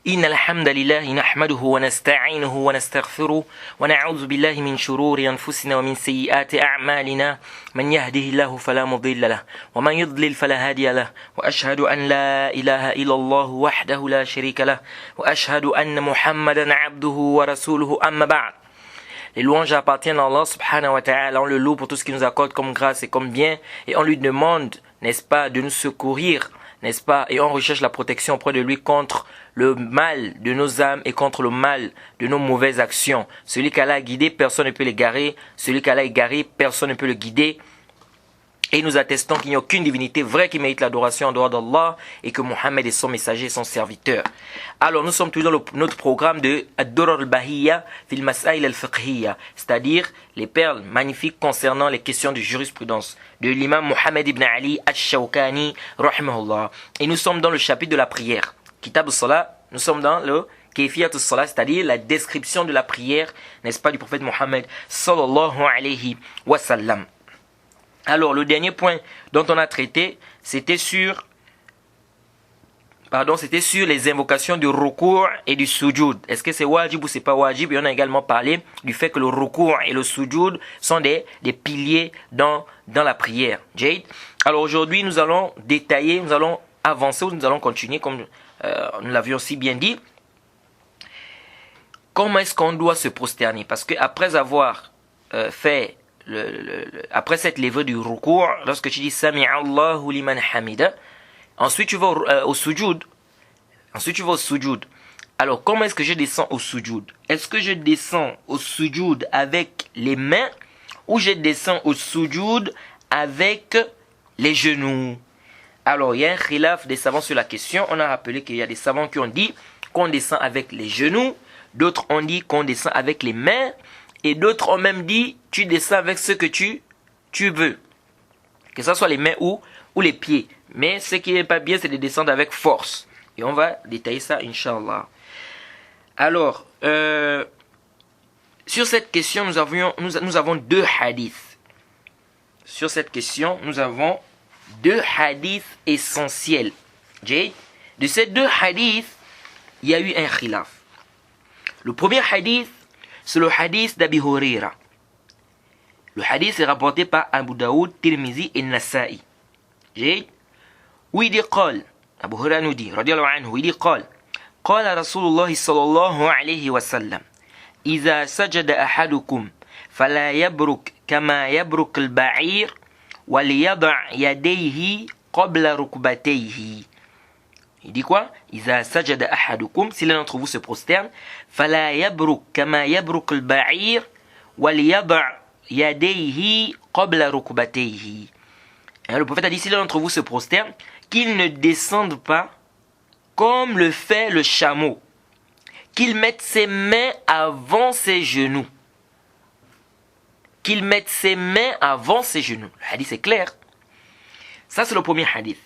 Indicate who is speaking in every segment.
Speaker 1: إن الحمد لله نحمده ونستعينه ونستغفره ونعوذ بالله من شرور أنفسنا ومن سيئات أعمالنا من يهده الله فلا مضل له ومن يضلل فلا هادي له وأشهد أن لا إله إلا الله وحده لا شريك له وأشهد أن محمدا عبده ورسوله أما بعد. Les louanges appartiennent à Allah subhanahu wa ta'ala. On le loue pour tout ce qu'il nous accorde comme grâce et comme bien. Et on lui demande, n'est-ce pas, de nous secourir, n'est-ce pas, et on recherche la protection auprès de lui contre le mal de nos âmes et contre le mal de nos mauvaises actions. Celui qu'Allah a guidé, personne ne peut l'égarer. Celui qu'Allah a égaré, personne ne peut le guider. Et nous attestons qu'il n'y a aucune divinité vraie qui mérite l'adoration en dehors d'Allah et que Mohammed est son messager et son serviteur. Alors nous sommes toujours dans notre programme de Ad-Durar al-Bahiyya fil Masail al-Fiqhiyya, c'est-à-dire les perles magnifiques concernant les questions de jurisprudence de l'imam Mohammed ibn Ali al-Shawkani rahimahullah. Et nous sommes dans le chapitre de la prière. Kitab al-Salah, nous sommes dans le Kayfiyat al-Salah, c'est-à-dire la description de la prière, n'est-ce pas, du prophète Mohammed sallallahu alayhi wa sallam. Alors, le dernier point dont on a traité, c'était sur les invocations du ruku' et du sujoud. Est-ce que c'est wajib ou c'est pas wajib? Et on a également parlé du fait que le ruku' et le sujoud sont des piliers dans la prière. Jade. Alors aujourd'hui, nous allons détailler, nous allons avancer, nous allons continuer comme nous l'avions si bien dit. Comment est-ce qu'on doit se prosterner? Parce que après avoir fait après cette levée du ruku', lorsque tu dis Sami'a Allahu liman hamida, ensuite tu vas au sujoud. Alors comment est-ce que je descends au sujoud? Est-ce que je descends au sujoud avec les mains ou je descends au sujoud avec les genoux? Alors il y a un khilaf des savants sur la question. On a rappelé qu'il y a des savants qui ont dit qu'on descend avec les genoux, d'autres ont dit qu'on descend avec les mains, et d'autres ont même dit, tu descends avec ce que tu veux. Que ce soit les mains ou les pieds. Mais ce qui n'est pas bien, c'est de descendre avec force. Et on va détailler ça, Inch'Allah. Alors, sur cette question, nous avons deux hadiths. Sur cette question, nous avons deux hadiths essentiels. De ces deux hadiths, il y a eu un khilaf. Le premier hadith, c'est le hadith d'Abi Huraira. Le hadith est rapporté par Abu Daoud, Tirmizi et Nasa'i. Où il dit قال, Abu Huraira nous dit, radiallahu anhu, il dit قال رسول الله صلى الله عليه وسلم إذا سجد أحدكم فلا يبرك كما يبرك البعير وليضع يديه قبل ركبتيه. Il dit quoi? إذا سجد أحدكم, si l'un d'entre vous se prosterne, فلا يبرك كما يبرك البعير وليضع يديه قبل ركبتيه. Le prophète a dit, si l'un d'entre vous se prosterne, qu'il ne descende pas comme le fait le chameau, qu'il mette ses mains avant ses genoux. Qu'il mette ses mains avant ses genoux. Le hadith est clair. Ça c'est le premier hadith.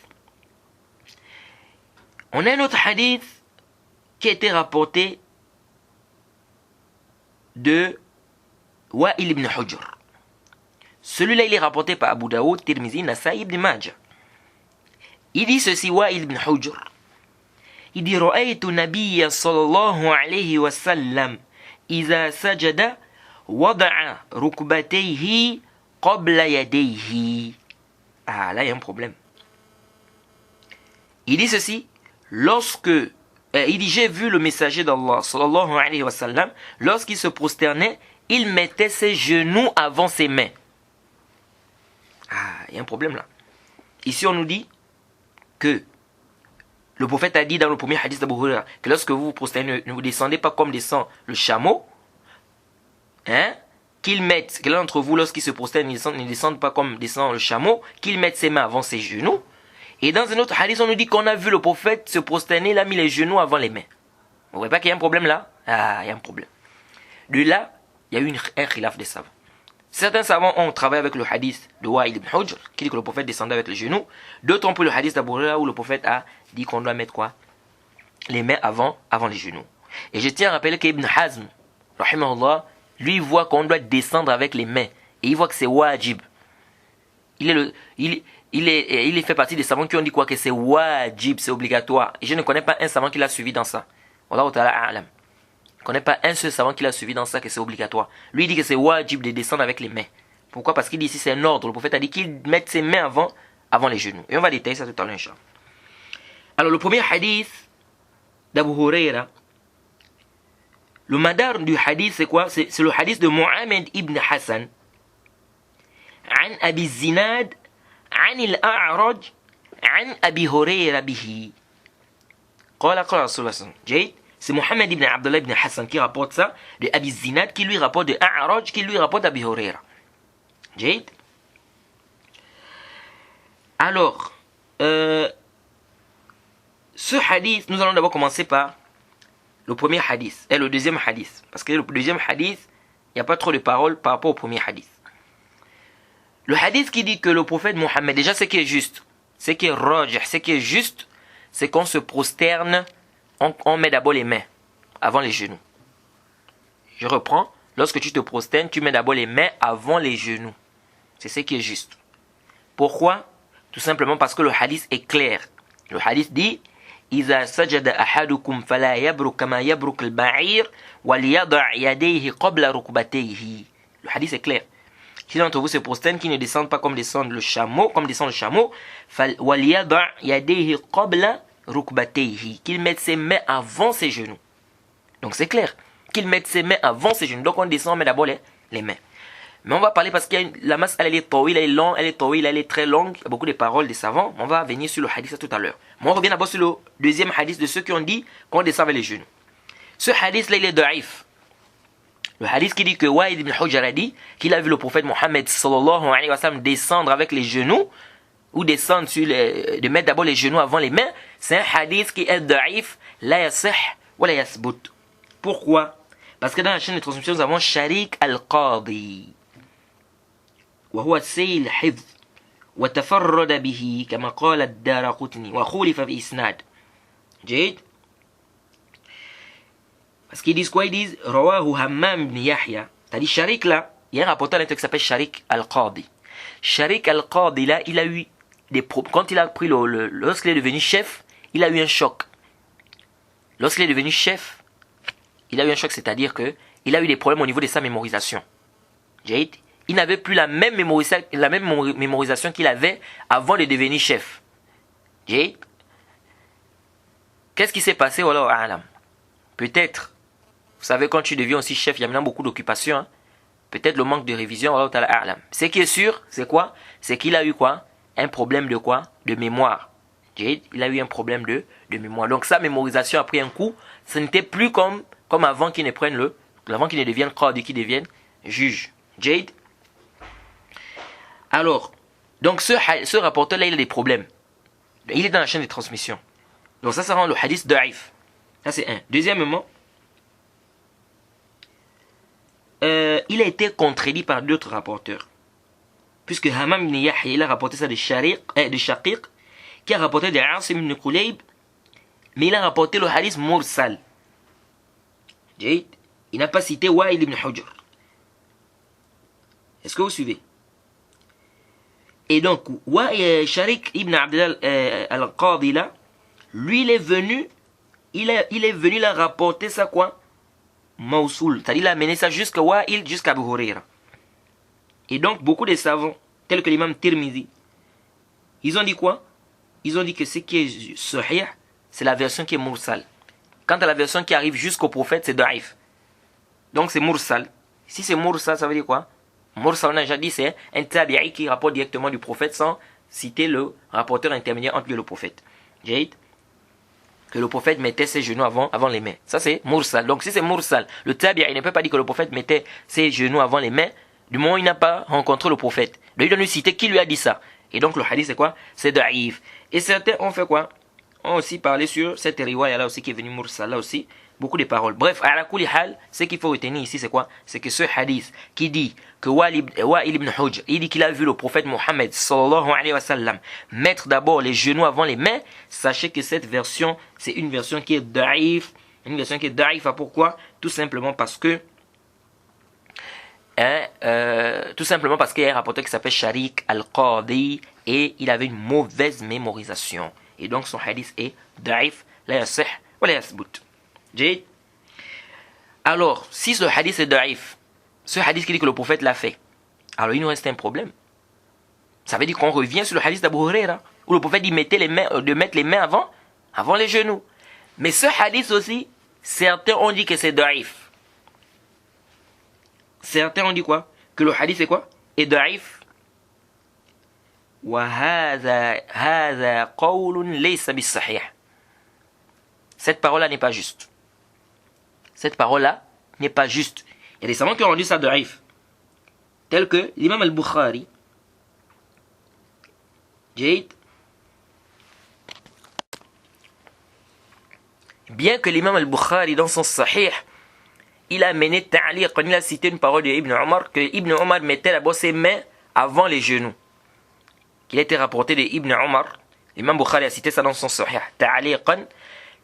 Speaker 1: On a un autre hadith qui a été rapporté de Wa'il ibn Hujr. Celui-là, il est rapporté par Abu Daoud, Tirmizi, Nasa'i ibn Majah. Il dit ceci, Wa'il ibn Hujr. Il dit, رأيت النبي صلى الله عليه وسلم إذا سجد وضع ركبتيه قبل يديه. Ah, là, il y a un problème. Il dit ceci, il dit, j'ai vu le messager d'Allah, sallallahu alayhi wa sallam, lorsqu'il se prosternait, il mettait ses genoux avant ses mains. Ah, il y a un problème là. Ici, on nous dit que le prophète a dit dans le premier hadith d'Abu Huraira que lorsque vous vous prosternez, ne vous descendez pas comme descend le chameau, hein, que l'un d'entre vous, lorsqu'il se prosterne, ne descende pas comme descend le chameau, qu'il mette ses mains avant ses genoux. Et dans un autre hadith, on nous dit qu'on a vu le prophète se prosterner, il a mis les genoux avant les mains. Vous voyez pas qu'il y a un problème là? Ah, il y a un problème. De là, il y a eu un khilaf des savants. Certains savants ont travaillé avec le hadith de Wa'il ibn Hujr, qui dit que le prophète descendait avec les genoux. D'autres ont pris le hadith d'Abu Huraira où le prophète a dit qu'on doit mettre quoi? Les mains avant les genoux. Et je tiens à rappeler qu'Ibn Hazm, rahimahullah, lui voit qu'on doit descendre avec les mains. Et il voit que c'est wajib. Il fait partie des savants qui ont dit quoi? Que c'est wajib, c'est obligatoire. Et je ne connais pas un savant qui l'a suivi dans ça. Wallahu ta'ala a'lam. Je ne connais pas un seul savant qui l'a suivi dans ça, que c'est obligatoire. Lui, il dit que c'est wajib de descendre avec les mains. Pourquoi? Parce qu'il dit ici, c'est un ordre. Le prophète a dit qu'il mette ses mains avant les genoux. Et on va détailler ça tout à l'heure, Inch'Allah. Alors, le premier hadith d'Abu Huraira, le madar du hadith, c'est quoi? C'est le hadith de Muhammad ibn Hassan. عن أبي الزناد عن الأعرج عن أبي هريرة به قال رسول الله صلى الله عليه وسلم. جيد. C'est Mohammed ibn Abdullah ibn Hassan qui rapporte ça de Abi Zinad, qui lui rapporte de A'raj, qui lui rapporte d'Abi Huraira. Jade. Alors, ce hadith, nous allons d'abord commencer par le premier hadith et le deuxième hadith. Parce que le deuxième hadith, il n'y a pas trop de paroles par rapport au premier hadith. Le hadith qui dit que le prophète Mohammed, déjà ce qui est juste, ce qui est rajih, ce qui est juste, c'est qu'on se prosterne. On met d'abord les mains avant les genoux. Je reprends. Lorsque tu te prosternes, tu mets d'abord les mains avant les genoux. C'est ce qui est juste. Pourquoi? Tout simplement parce que le hadith est clair. Le hadith dit إِذَا سَجَدَ أَحَدُكُمْ فَلَا يَبْرُكْ كَمَا يَبْرُكْ الْبَعِيرُ وَلْيَضَعْ يَدَيْهِ قَبْلَ رُكْبَتَيْهِ. Le hadith est clair. Qui d'entre vous se prosterne, qui ne descendent pas comme descend le chameau, وَلْيَضَعْ يَدَيْهِ قَبْلَ rukbatayhi, qu'il mette ses mains avant ses genoux. Donc c'est clair, qu'il mette ses mains avant ses genoux. Donc on descend, on met d'abord les mains. Mais on va parler parce que la masse, elle est tawil, elle est longue, elle est très longue. Il y a beaucoup de paroles des savants. On va venir sur le hadith tout à l'heure. Mais on revient d'abord sur le deuxième hadith de ceux qui ont dit qu'on descend avec les genoux. Ce hadith là, il est da'if. Le hadith qui dit que Wa'id ibn Hujjar a dit qu'il a vu le prophète Mohammed sallallahu alayhi wa sallam descendre avec les genoux, ou descendre de mettre d'abord les genoux avant les mains, c'est un hadith qui est da'if, la yasih wa la yasbut. Pourquoi? Parce que dans la chaîne de transmission, nous avons Sharik al-Qadi. وهو السيل الحفظ وتفرد به كما قال الدارقطني وخولف في إسناد. جيد. Parce qu'ils disent quoi? Ils disent Rawahu Hammam ibn Yahya. C'est-à-dire Sharik là, il y a un rapporteur qui s'appelle Sharik al-Qadi. Sharik al-Qadi là, il a eu des problèmes. Quand il a pris lorsqu'il est devenu chef, il a eu un choc. Lorsqu'il est devenu chef, il a eu un choc, c'est-à-dire que il a eu des problèmes au niveau de sa mémorisation. Jade. Il n'avait plus la même mémorisation qu'il avait avant de devenir chef. Jade. Qu'est-ce qui s'est passé? Wallahu a'lam. Peut-être, vous savez, quand tu deviens aussi chef, il y a maintenant beaucoup d'occupations. Hein? Peut-être le manque de révision. Wallahu ta'ala a'lam. Ce qui est sûr, c'est quoi? C'est qu'il a eu quoi? Un problème de quoi? De mémoire. Jade. Il a eu un problème de mémoire. Donc sa mémorisation a pris un coup. Ce n'était plus comme avant qu'il ne prenne avant qu'il ne devienne qadi, qu'il devienne juge. Jade. Alors, donc ce rapporteur-là, il a des problèmes. Il est dans la chaîne de transmission. Donc ça rend le hadith da'if. Ça c'est un. Deuxièmement, il a été contredit par d'autres rapporteurs. Puisque Hammam ibn Yahya, il a rapporté ça de Shaqiq, qui a rapporté de Asim ibn Kulayb, mais il a rapporté le hadith mursal. Il n'a pas cité Wa'il ibn Hujjar. Est-ce que vous suivez? Et donc, Sharik ibn Abdullah al-Qadi là, lui il est venu là rapporter ça quoi? Mawsoul. C'est-à-dire il a amené ça jusqu'à Wa'il, jusqu'à Abu Huraira. Et donc, beaucoup de savants, tels que l'imam Tirmidhi, ils ont dit quoi? Ils ont dit que ce qui est sahih, c'est la version qui est mursal. Quant à la version qui arrive jusqu'au prophète, c'est da'if. Donc c'est mursal. Si c'est mursal, ça veut dire quoi? Mursal, on a déjà dit, c'est un tabi'i qui rapporte directement du prophète sans citer le rapporteur intermédiaire entre lui et le prophète. Jade. Que le prophète mettait ses genoux avant les mains. Ça c'est mursal. Donc si c'est mursal, le tabi'i ne peut pas dire que le prophète mettait ses genoux avant les mains du moment où il n'a pas rencontré le prophète. Donc il doit nous citer qui lui a dit ça. Et donc le hadith c'est quoi? C'est da'if. Et certains ont fait quoi? On aussi parlé sur cette riwaya là aussi qui est venue mursal là aussi. Beaucoup de paroles. Bref, à la kulli hal, ce qu'il faut retenir ici, c'est quoi? C'est que ce hadith qui dit que Wa'il ibn Hujr, il dit qu'il a vu le prophète Mohammed sallallahu alayhi wa sallam mettre d'abord les genoux avant les mains. Sachez que cette version, c'est une version qui est da'if. Une version qui est da'if. Pourquoi? Tout simplement parce que qu'il y a un rapporteur qui s'appelle Sharik al-Qadi et il avait une mauvaise mémorisation. Et donc son hadith est da'if, la yasih wa la yasbut. Jade. Alors, si ce hadith est da'if, ce hadith qui dit que le prophète l'a fait, alors il nous reste un problème. Ça veut dire qu'on revient sur le hadith d'Abu Huraira, où le prophète dit de mettre les mains avant les genoux. Mais ce hadith aussi, certains ont dit que c'est da'if. Certains ont dit quoi? Que le hadith est quoi? Est da'if. وهذا قول ليس بالصحيح. Cette parole-là n'est pas juste. Cette parole-là n'est pas juste. Il y a des savants qui ont rendu ça da'if. Tel que l'imam al-Bukhari, Jade, bien que l'imam al-Bukhari dans son sahih, il a mené ta'liq, quand il a cité une parole d'Ibn Omar, que Ibn Omar mettait d'abord ses mains avant les genoux. Qu'il a été rapporté d'Ibn Omar, l'imam Bukhari a cité ça dans son sahih, ta'liqan,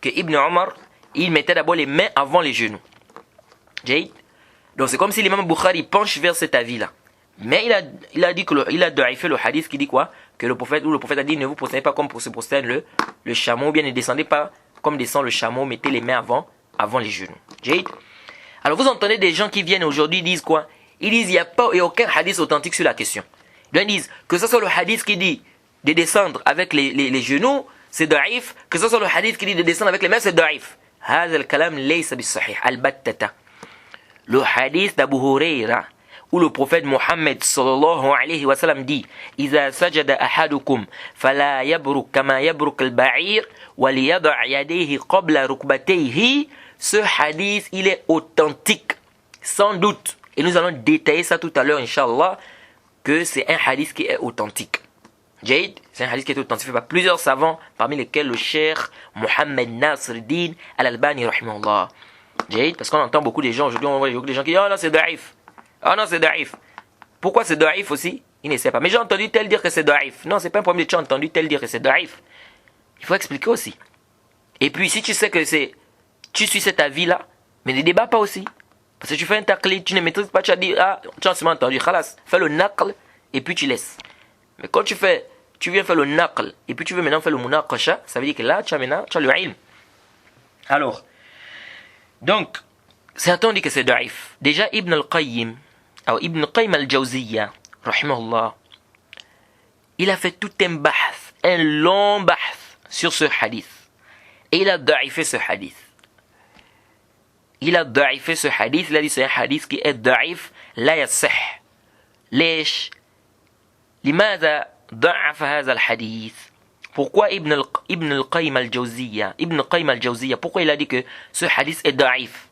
Speaker 1: que Ibn Omar, il mettait d'abord les mains avant les genoux. Jade. Donc c'est comme si l'imam Bukhari penche vers cet avis-là. Mais il a dit qu'il a da'ifé le hadith qui dit quoi? Que le prophète a dit ne vous prosternez pas comme se prosterne le chameau, ou bien ne descendez pas comme descend le chameau, mettez les mains avant les genoux. Jade. Alors vous entendez des gens qui viennent aujourd'hui disent quoi? Ils disent il n'y a aucun hadith authentique sur la question. Ils disent que ce soit le hadith qui dit de descendre avec les genoux, c'est da'if, que ce soit le hadith qui dit de descendre avec les mains, c'est da'if. هذا الكلام ليس بالصحيح البتة. Le hadith d'Abu Huraira où le prophète Mohammed sallallahu alayhi wa sallam dit إذا سجد أحدكم فلا يبرك كما يبرك البعير وليضع يديه قبل ركبتيه. Ce hadith il est authentique sans doute et nous allons détailler ça tout à l'heure inshallah que c'est un hadith qui est authentique. Jade, c'est un hadith qui est authentifié par plusieurs savants, parmi lesquels le cheikh Mohammed Nasruddin Al-Albani rahimahullah. Jade, parce qu'on entend beaucoup de gens aujourd'hui, on voit beaucoup de gens qui disent oh non c'est da'if, oh non c'est da'if. Pourquoi c'est da'if aussi? Il ne sait pas. Mais j'ai entendu tel dire que c'est da'if. Non, c'est pas un problème de tu as entendu tel dire que c'est da'if. Il faut expliquer aussi. Et puis si tu sais que tu suis cet avis-là, mais ne débat pas aussi. Parce que tu fais un taqlid, tu ne maîtrises pas, tu as dit ah, tu as seulement entendu, khalas, fais le naql et puis tu laisses. Mais quand tu viens faire le naql et puis tu veux maintenant faire le munaqasha, ça veut dire que là tu as le ilm. Alors, donc, certains disent que c'est da'if. Déjà Ibn al-Qayyim al-Jawziyya, rahimahullah, il a fait tout un long bahth sur ce hadith. Et il a da'ifé ce hadith. Il a dit c'est un hadith qui est da'if, la yassih. ليش؟ لماذا ضعف هذا الحديث? Pourquoi Ibn al-Qayyim al-Jawziyya, pourquoi il a dit que ce hadith est da'if?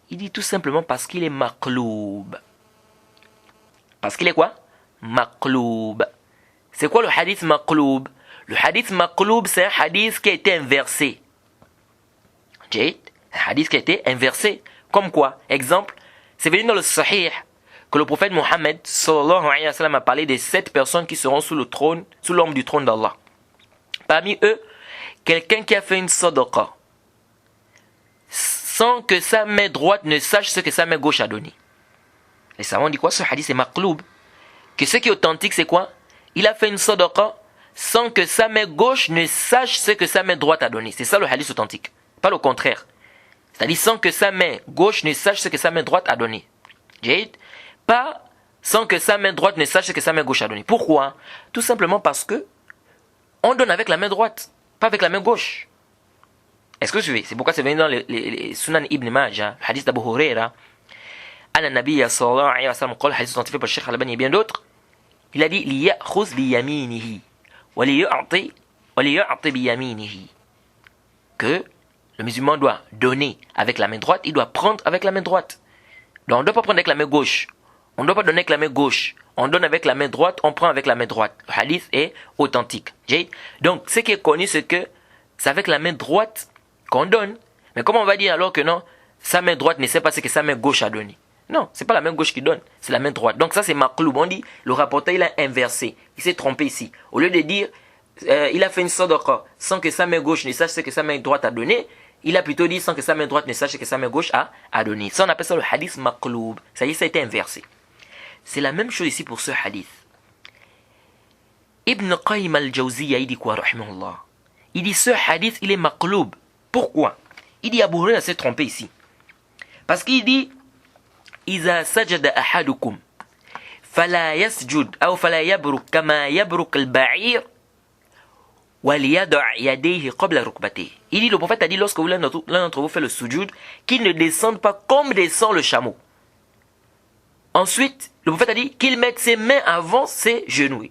Speaker 1: Il dit tout simplement parce qu'il est maqloub. Parce qu'il est quoi? Maqloub. C'est quoi le hadith maqloub? Le hadith maqloub, c'est un hadith qui a été inversé. Un hadith qui a été inversé. Comme quoi? Exemple, c'est venu dans le Sahih que le prophète Mohammed sallallahu alayhi wa sallam a parlé des 7 personnes qui seront sous l'ombre du trône d'Allah. Parmi eux, quelqu'un qui a fait une sadaqa sans que sa main droite ne sache ce que sa main gauche a donné. Les savants disent quoi? Ce hadith est maqloub. Que ce qui est authentique, c'est quoi? Il a fait une sadaqa sans que sa main gauche ne sache ce que sa main droite a donné. C'est ça le hadith authentique. Pas le contraire. C'est-à-dire sans que sa main gauche ne sache ce que sa main droite a donné. Pas sans que sa main droite ne sache ce que sa main gauche a donné. Pourquoi? Tout simplement parce que on donne avec la main droite, pas avec la main gauche. Est-ce que je vais? C'est pourquoi c'est venu dans les Sunan Ibn Majah, le hadith d'Abu Huraira. Anna Nabiyya sallallahu alayhi wa sallam, le hadith authentifié par le Cheikh Al-Albani et bien d'autres. Il a dit liyakhuz bi yaminihi wa liyu'ti bi yaminihi. Que le musulman doit donner avec la main droite, il doit prendre avec la main droite. Donc on ne doit pas prendre avec la main gauche. On ne doit pas donner avec la main gauche. On donne avec la main droite, on prend avec la main droite. Le hadith est authentique. Donc ce qui est connu, c'est que c'est avec la main droite qu'on donne. Mais comment on va dire alors que non, sa main droite ne sait pas ce que sa main gauche a donné? Non, c'est pas la main gauche qui donne, c'est la main droite. Donc ça c'est maqloub. On dit, le rapporteur il a inversé. Il s'est trompé ici. Au lieu de dire, il a fait une sadaqa sans que sa main gauche ne sache ce que sa main droite a donné, il a plutôt dit sans que sa main droite ne sache ce que sa main gauche a donné. Ça on appelle ça le hadith maqloub. Ça y est, ça a été inversé. C'est la même chose ici pour ce hadith. Ibn Qayyim al-Jawziyya, il dit quoi, rahimahullah? Il dit ce hadith, il est maqloub. Pourquoi? Il dit Abu Huraira s'est trompé ici. Parce qu'il dit إذا سجد أحدكم فلا يسجد أو فلا يبرك كما يبرك البعير وَلْيَدْعْ يَدَيْهِ قَبْلَ رُكْبَتَيْهِ. Il dit, le prophète a dit, lorsque l'un d'entre vous fait le sujoud, qu'il ne descende pas comme descend le chameau. Ensuite, le prophète a dit qu'il mette ses mains avant ses genoux.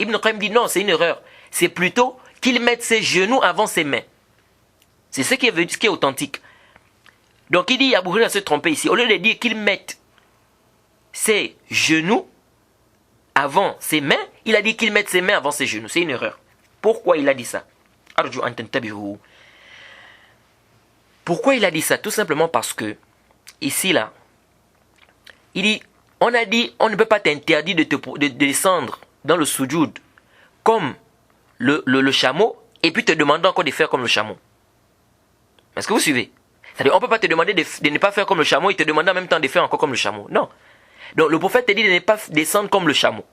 Speaker 1: Ibn Qayyim dit non, c'est une erreur. C'est plutôt qu'il mette ses genoux avant ses mains. C'est ce qui est authentique. Donc il dit, Abu Huraira se tromper ici. Au lieu de dire qu'il mette ses genoux avant ses mains, il a dit qu'il mette ses mains avant ses genoux. C'est une erreur. Pourquoi il a dit ça? Pourquoi il a dit ça? Tout simplement parce que, ici là, il dit, on a dit, on ne peut pas t'interdire de descendre dans le sujoud comme le chameau, et puis te demander encore de faire comme le chameau. Est-ce que vous suivez? C'est-à-dire, on ne peut pas te demander de ne pas faire comme le chameau, et te demander en même temps de faire encore comme le chameau. Non. Donc le prophète te dit de ne pas descendre comme le chameau.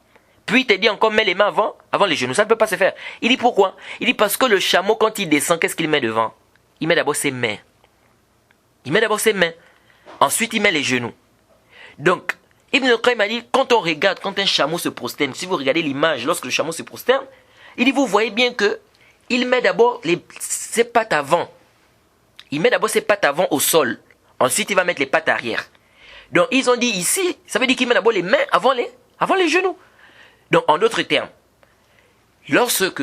Speaker 1: Puis il te dit encore, mets les mains avant les genoux. Ça ne peut pas se faire. Il dit pourquoi? Il dit parce que le chameau, quand il descend, qu'est-ce qu'il met devant? Il met d'abord ses mains. Il met d'abord ses mains. Ensuite, il met les genoux. Donc, Ibn al-Qayyim a dit, quand on regarde, quand un chameau se prosterne, si vous regardez l'image, lorsque le chameau se prosterne, il dit, vous voyez bien que il met d'abord ses pattes avant. Il met d'abord ses pattes avant au sol. Ensuite, il va mettre les pattes arrière. Donc, ils ont dit ici, ça veut dire qu'il met d'abord les mains avant les genoux. Donc, en d'autres termes, lorsque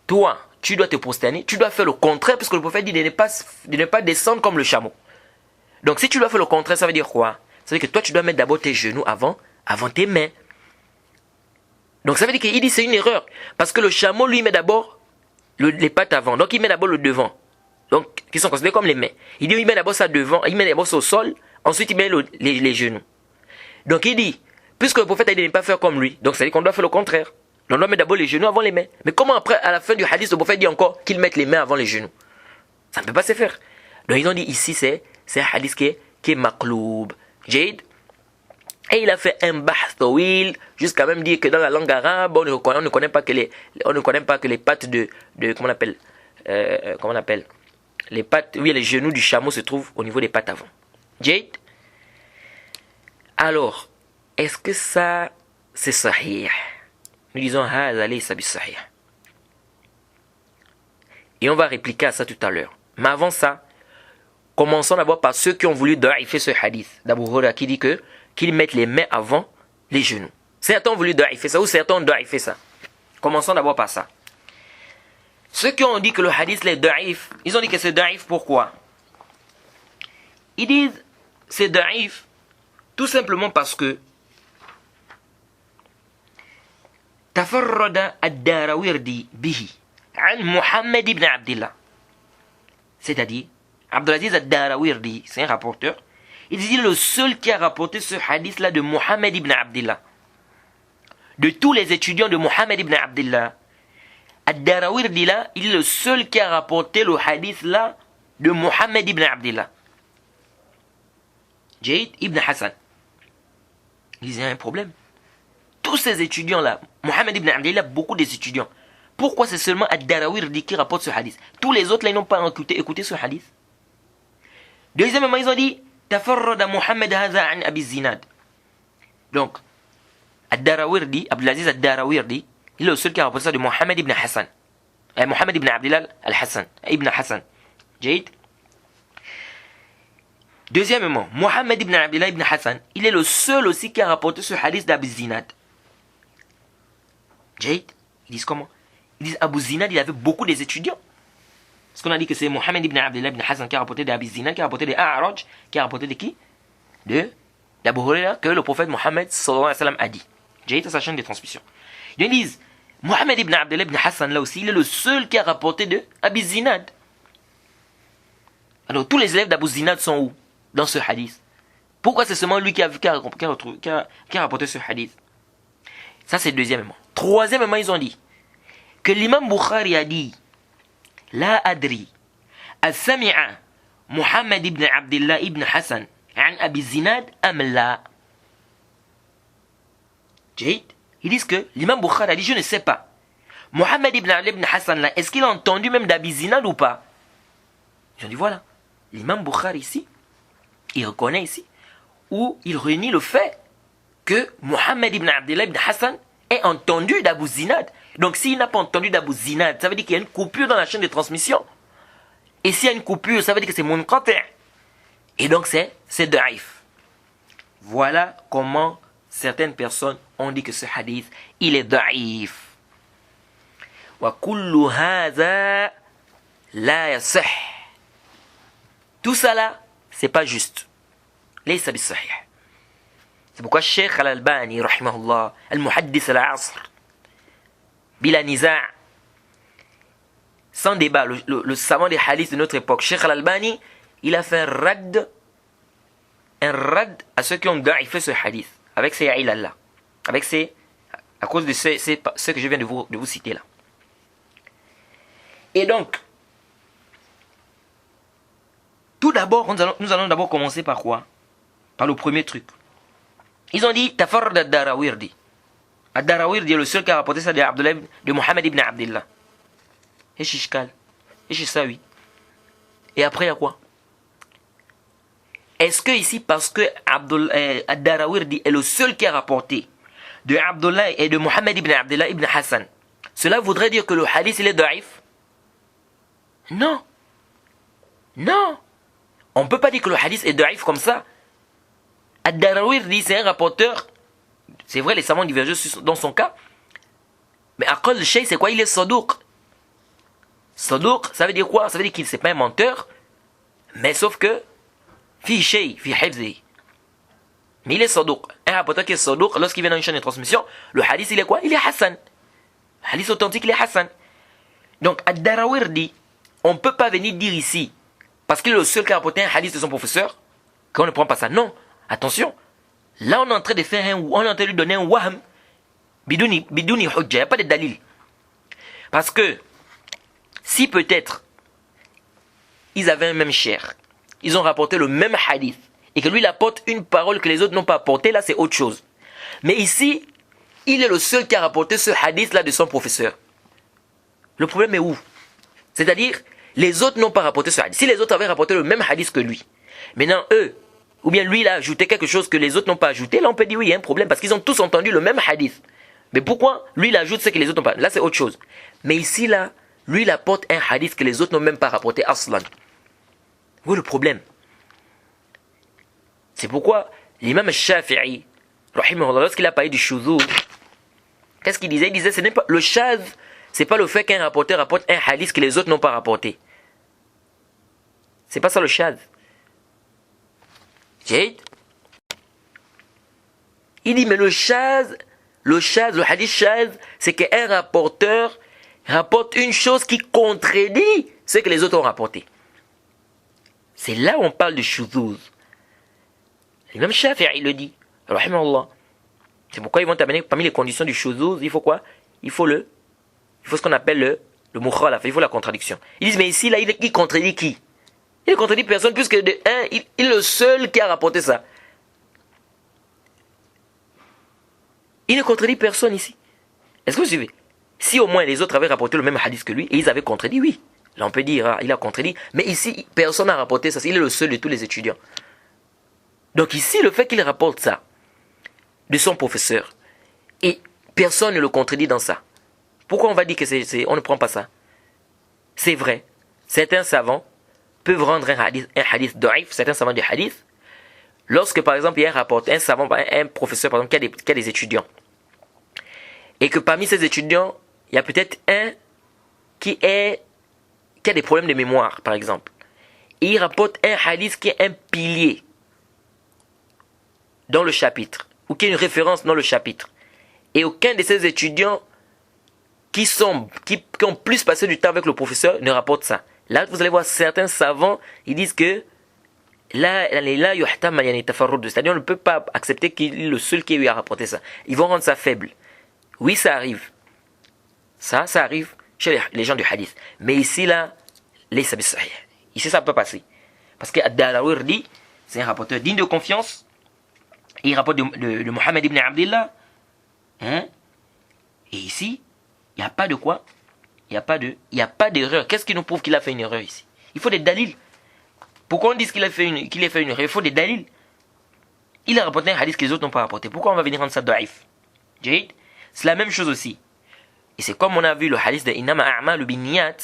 Speaker 1: toi, tu dois te prosterner, tu dois faire le contraire, parce que le prophète dit de ne pas descendre comme le chameau. Donc, si tu dois faire le contraire, ça veut dire quoi? Ça veut dire que toi, tu dois mettre d'abord tes genoux avant tes mains. Donc, ça veut dire qu'il dit c'est une erreur, parce que le chameau, lui, met d'abord les pattes avant. Donc, il met d'abord le devant. Donc, qui sont considérés comme les mains. Il dit, il met d'abord ça devant, il met d'abord ça au sol, ensuite, il met les genoux. Donc, il dit, puisque le prophète a dit de ne pas faire comme lui, donc ça veut dire qu'on doit faire le contraire. On doit mettre d'abord les genoux avant les mains. Mais comment après, à la fin du hadith, le prophète dit encore qu'il mette les mains avant les genoux? Ça ne peut pas se faire. Donc ils ont dit ici, c'est un hadith qui est maqloub. Jade. Et il a fait un bahth tawil, jusqu'à même dire que dans la langue arabe, on ne connaît pas que les pattes de comment on appelle les pattes, oui, les genoux du chameau se trouvent au niveau des pattes avant. Jade. Alors, est-ce que ça, c'est sahih? Nous disons, hadha laysa bis-sahih. Et on va répliquer à ça tout à l'heure. Mais avant ça, commençons d'abord par ceux qui ont voulu da'ifer ce hadith d'Abu Huraira qui dit qu'ils mettent les mains avant les genoux. Certains ont voulu da'ifer ça ou certains ont da'ifer ça. Commençons d'abord par ça. Ceux qui ont dit que le hadith est da'if, ils ont dit que c'est da'if pourquoi? Ils disent c'est da'if tout simplement parce que تفرد الداراوردي به عن محمد بن عبد الله. C'est-à-dire, Abdulaziz al-Darawardi, c'est un rapporteur, il dit le seul qui a rapporté ce hadith-là de Muhammad ibn Abdullah. De tous les étudiants de Muhammad ibn Abdullah, al-Darawardi là, il est le seul qui a rapporté le hadith-là de Muhammad ibn Abdullah. Jayd ibn Hassan. Il disait, il y a un problème. Tous ces étudiants-là, Muhammad ibn Abdullah, beaucoup des étudiants. Pourquoi c'est seulement Ad-Darawardi qui rapporte ce hadith? Tous les autres, là, ils n'ont pas écouté ce hadith. Deuxièmement, ils ont dit Tafarrada Muhammad hadha an Abi Zinad. Donc, Ad-Darawardi, Abdulaziz Ad-Darawardi, il est le seul qui a rapporté ça de Muhammad ibn Hassan. Muhammad ibn Abdullah al-Hassan. Ibn Hassan. Jayd. Deuxièmement, Muhammad ibn Abdullah ibn Hassan, il est le seul aussi qui a rapporté ce hadith d'Abu Zinad. Jayd, ils disent comment? Ils disent Abu Zinad, il avait beaucoup des étudiants. Parce qu'on a dit que c'est Muhammad ibn Abdullah ibn Hassan qui a rapporté d'Abu Zinad, qui a rapporté de A'raj, qui a rapporté de qui? D'Abu Huraira, que le prophète Mohammed sallallahu alayhi wa sallam a dit. Jayd, sa chaîne de transmission. Ils disent, Muhammad ibn Abdullah ibn Hassan, là aussi, il est le seul qui a rapporté de Abu Zinad. Alors, tous les élèves d'Abu Zinad sont où? Dans ce hadith. Pourquoi c'est seulement lui qui a rapporté ce hadith? Ça, c'est deuxièmement. Troisièmement, ils ont dit que l'imam Bukhari a dit La adri as-sami'a Muhammad ibn Abdullah ibn Hassan an Abi Zinad am la. Ils disent que l'imam Bukhari a dit je ne sais pas. Muhammad ibn Abdullah ibn Hassan là, est-ce qu'il a entendu même d'Abi Zinad ou pas? Ils ont dit voilà. l'imam Bukhari ici, il reconnaît ici, où il réunit le fait que Mohammed ibn Abdullah ibn Hassan ait entendu d'Abu Zinad. Donc s'il n'a pas entendu d'Abu Zinad, ça veut dire qu'il y a une coupure dans la chaîne de transmission. Et s'il y a une coupure, ça veut dire que c'est munqati'. Et donc c'est da'if. Voilà comment certaines personnes ont dit que ce hadith, il est da'if. Wa kullu hadha la yasih. Tout ça là, c'est pas juste. Laysa bis-sahih. C'est pourquoi Cheikh Al-Albani, rahimahullah, al-muhaddis al-asr, bila niza', sans débat, le savant des hadiths de notre époque, Cheikh Al-Albani, il a fait un rad à ceux qui ont da'ifé ce hadith, avec ces illallah, à cause de ce que je viens de vous citer là. Et donc, tout d'abord, nous allons d'abord commencer par quoi? Par le premier truc. Ils ont dit Tafarrad ad-Darawirdi. Ad-Darawirdi est le seul qui a rapporté ça de Mohammed ibn Abdullah. Et Shishkal. Et Shissawi. Et après, il y a quoi? Est-ce que ici, parce que Ad-Darawirdi est le seul qui a rapporté de Abdullah et de Mohammed ibn Abdullah ibn Hassan, cela voudrait dire que le hadith il est da'if? Non. Non. On ne peut pas dire que le hadith est da'if comme ça. Ad-Darawirdi, c'est un rapporteur. C'est vrai, les savants divergent dans son cas. Mais Aqal al-Shay, c'est quoi? Il est Sadouk. Sadouk, ça veut dire quoi? Ça veut dire qu'il n'est pas un menteur. Mais sauf que, fi shay, fi hifzi. Mais il est Sadouk. Un rapporteur qui est Sadouk, lorsqu'il vient dans une chaîne de transmission, le hadith, il est quoi? Il est Hassan. Le hadith authentique, il est Hassan. Donc, Ad-Darawirdi, on ne peut pas venir dire ici, parce qu'il est le seul qui a rapporté un hadith de son professeur, qu'on ne prend pas ça. Non. Attention, là on est en train de faire on est en train de lui donner un wahm, bidouni hujja, il n'y a pas de dalil. Parce que, si peut-être, ils avaient un même cher, ils ont rapporté le même hadith, et que lui il apporte une parole que les autres n'ont pas apportée, là c'est autre chose. Mais ici, il est le seul qui a rapporté ce hadith là de son professeur. Le problème est où? C'est-à-dire, les autres n'ont pas rapporté ce hadith. Si les autres avaient rapporté le même hadith que lui, maintenant eux, ou bien lui il a ajouté quelque chose que les autres n'ont pas ajouté, là on peut dire oui il y a un problème parce qu'ils ont tous entendu le même hadith. Mais pourquoi lui il ajoute ce que les autres n'ont pas? Là c'est autre chose. Mais ici là, lui il apporte un hadith que les autres n'ont même pas rapporté aslan. Où est le problème? C'est pourquoi l'imam Shafi'i, rahimahullah, lorsqu'il a parlé du shuzuz, qu'est-ce qu'il disait? Il disait ce n'est pas le shaz, c'est pas le fait qu'un rapporteur rapporte un hadith que les autres n'ont pas rapporté. C'est pas ça le shaz. Il dit mais le hadith shaz, c'est qu'un rapporteur rapporte une chose qui contredit ce que les autres ont rapporté. C'est là où on parle de shuzuz. L'imam Shafi'i le dit, rahimahullah. C'est pourquoi ils vont t'amener parmi les conditions du shuzuz, il faut quoi? Il faut ce qu'on appelle le mukhalaf, il faut la contradiction. Ils disent mais ici là il contredit qui? Il ne contredit personne puisque il est le seul qui a rapporté ça. Il ne contredit personne ici. Est-ce que vous suivez? Si au moins les autres avaient rapporté le même hadith que lui et ils avaient contredit, oui. Là on peut dire, il a contredit. Mais ici, personne n'a rapporté ça. Il est le seul de tous les étudiants. Donc ici, le fait qu'il rapporte ça de son professeur et personne ne le contredit dans ça. Pourquoi on va dire que on ne prend pas ça? C'est vrai. Certains savants peuvent rendre un hadith da'if, certains savants du hadith, lorsque par exemple il y a un professeur par exemple qui a des étudiants, et que parmi ces étudiants, il y a peut-être un qui a des problèmes de mémoire par exemple, et il rapporte un hadith qui est un pilier dans le chapitre, ou qui est une référence dans le chapitre, et aucun de ces étudiants qui ont plus passé du temps avec le professeur ne rapporte ça. Là, vous allez voir certains savants, ils disent que c'est-à-dire on ne peut pas accepter qu'il est le seul qui a eu à rapporter ça. Ils vont rendre ça faible. Oui, ça arrive. Ça arrive chez les gens du hadith. Mais ici, là, ici, ça peut passer. Parce que Ad-Darawirdi, c'est un rapporteur digne de confiance. Il rapporte de Mohammed ibn Abdullah. Hein? Et ici, il n'y a pas de quoi? Il n'y a pas d'erreur. Qu'est-ce qui nous prouve qu'il a fait une erreur ici? Il faut des dalils. Pourquoi on dit qu'il a fait une erreur? Il faut des dalils. Il a rapporté un hadith que les autres n'ont pas rapporté. Pourquoi on va venir rendre ça daif? Jahid. C'est la même chose aussi. Et c'est comme on a vu le hadith de Innama a'malu binniyat.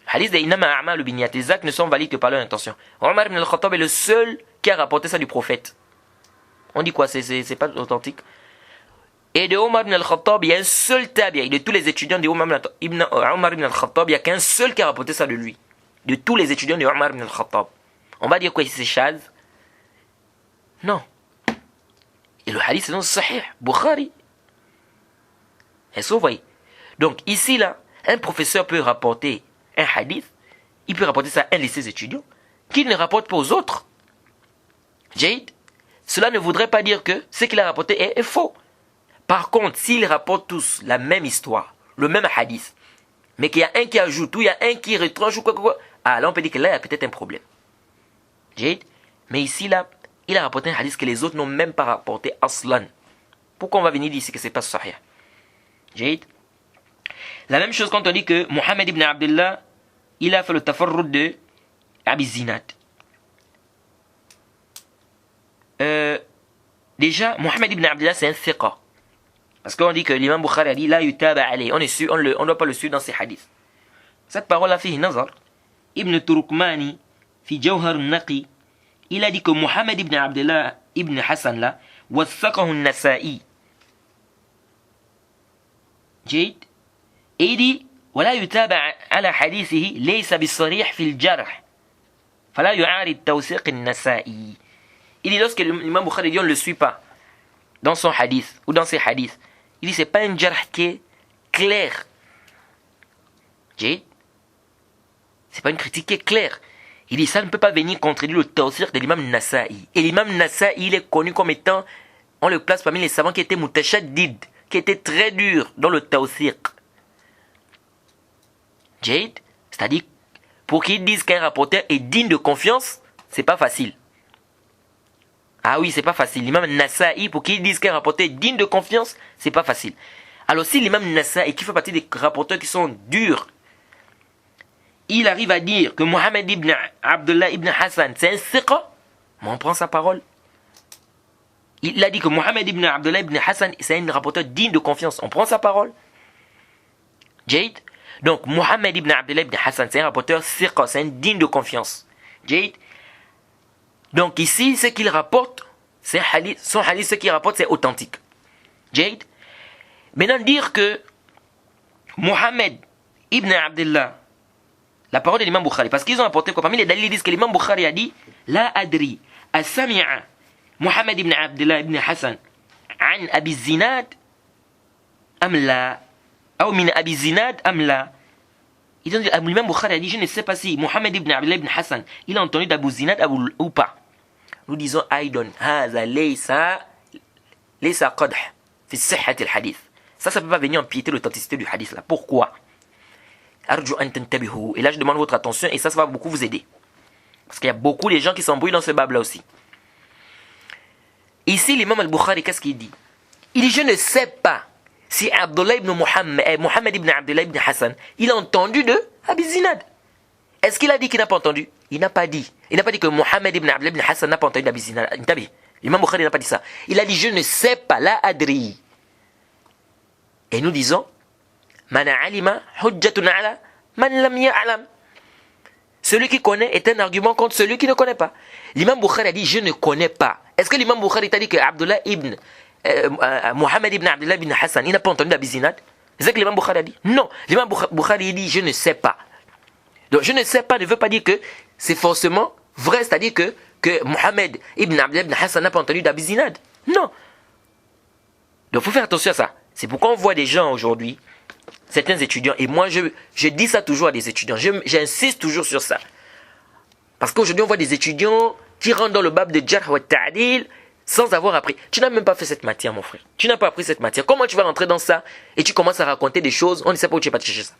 Speaker 1: Le hadith de Innama a'malu binniyat. Les actes ne sont valides que par leur intention. Omar ibn al-Khattab est le seul qui a rapporté ça du prophète. On dit quoi? C'est pas authentique. Et de Omar ibn al-Khattab, il y a un seul tabi'i. De tous les étudiants de Omar ibn al-Khattab, il n'y a qu'un seul qui a rapporté ça de lui. De tous les étudiants de Omar ibn al-Khattab. On va dire quoi ici, c'est Shaz? Non. Et le hadith c'est dans Sahih, Bukhari. Est-ce que vous voyez? Donc ici là, un professeur peut rapporter un hadith, il peut rapporter ça à un de ses étudiants, qu'il ne rapporte pas aux autres. Jade, cela ne voudrait pas dire que ce qu'il a rapporté est faux. Par contre, s'ils rapportent tous la même histoire, le même hadith, mais qu'il y a un qui ajoute ou il y a un qui retranche ou quoi, là on peut dire que là il y a peut-être un problème. Jade, mais ici là, il a rapporté un hadith que les autres n'ont même pas rapporté aslan. Pourquoi on va venir dire ici que c'est pas sahih? Jade. La même chose quand on dit que Mohammed ibn Abdullah, il a fait le tafarrud de Abi Zinad. Déjà, Mohammed ibn Abdullah c'est un thiqa. Parce qu'on dit que l'imam Bukhari a dit la yutaba alayh. On ne doit pas le suivre dans ses hadiths. Cette parole a fait nazar. Ibn Turkmani, fi Jawhar al-Naqi, il a dit que Mohammed ibn Abdullah ibn Hassan là, wathaqahu an-Nasa'i. جيد. Et il dit ولا يتابع على حديثه ليس بالصريح في الجرح فلا يعارض توثيق النسائي. Il dit lorsque l'imam Bukhari dit on ne le suit pas dans son hadith ou dans ses hadiths, il dit c'est pas un jarh qui est clair. جيد. C'est pas une critique qui est claire. Il dit ça ne peut pas venir contredire le tawsiq de l'imam Nasa'i. Et l'imam Nasa'i, il est connu comme étant, on le place parmi les savants qui étaient mutashaddid, qui étaient très durs dans le tawsiq. Jade, c'est-à-dire, pour qu'ils disent qu'un rapporteur est digne de confiance, c'est pas facile. Ah oui, c'est pas facile. L'imam Nasa'i, pour qu'ils disent qu'un rapporteur est digne de confiance, c'est pas facile. Alors si l'imam Nasa'i, qui fait partie des rapporteurs qui sont durs, il arrive à dire que Mohammed ibn Abdullah ibn Hassan, c'est un thiqa, mais on prend sa parole. Il a dit que Mohammed ibn Abdullah ibn Hassan, c'est un rapporteur digne de confiance. On prend sa parole. Jade. Donc, Mohammed ibn Abdullah ibn Hassan, c'est un rapporteur thiqa, c'est un digne de confiance. Jade. Donc, ici, ce qu'il rapporte, c'est un hadith. Son hadith, ce qu'il rapporte, c'est authentique. Jade. Maintenant, dire que Mohammed ibn Abdullah, la parole de l'imam Bukhari, parce qu'ils ont apporté quoi? Parmi les dalils, ils disent que l'imam Bukhari a dit La adri, as-sami'a Mohammed ibn Abdullah ibn Hassan an Abi Zinad am la ou min Abi Zinad am la. L'imam Bukhari a dit je ne sais pas si Mohammed ibn Abdullah ibn Hassan il a entendu d'Abu Zinad ou pas. Nous disons Aïdon haza laysa qadh fi sihhat al-hadith. Ça peut pas venir empiéter l'authenticité du hadith là. Pourquoi? Arju an tantabihu. Et là je demande votre attention et ça va beaucoup vous aider. Parce qu'il y a beaucoup de gens qui s'embrouillent dans ce bab là aussi. Ici l'imam al-Bukhari qu'est-ce qu'il dit? Il dit je ne sais pas si Abdullah ibn Mohammed ibn Abdullah ibn Hassan il a entendu de Abi Zinad. Est-ce qu'il a dit qu'il n'a pas entendu? Il n'a pas dit. Il n'a pas dit que Mohammed ibn Abdullah ibn Hassan n'a pas entendu d'Abi Zinad. L'imam Bukhari n'a pas dit ça. Il a dit je ne sais pas, la adri. Et nous disons Man alima hujjatun ala man lam ya'lam. Celui qui connaît est un argument contre celui qui ne connaît pas. L'imam Bukhari a dit je ne connais pas. Est-ce que l'imam Bukhari t'a dit que Abdullah ibn Mohammed ibn Abdullah ibn Hassan il n'a pas entendu d'Abi Zinad? C'est ce que l'imam Bukhari a dit? Non. L'imam Bukhari dit je ne sais pas. Donc je ne sais pas ne veut pas dire que c'est forcément vrai, c'est-à-dire que Mohammed ibn Abdullah ibn Hassan n'a pas entendu d'Abi Zinad. Non. Donc il faut faire attention à ça. C'est pourquoi on voit des gens aujourd'hui, certains étudiants, et moi je dis ça toujours à des étudiants, j'insiste toujours sur ça. Parce qu'aujourd'hui on voit des étudiants qui rentrent dans le bab de Jarh wa Ta'dil sans avoir appris. Tu n'as même pas fait cette matière mon frère. Tu n'as pas appris cette matière. Comment tu vas rentrer dans ça et tu commences à raconter des choses, on ne sait pas où tu es pas chercher ça.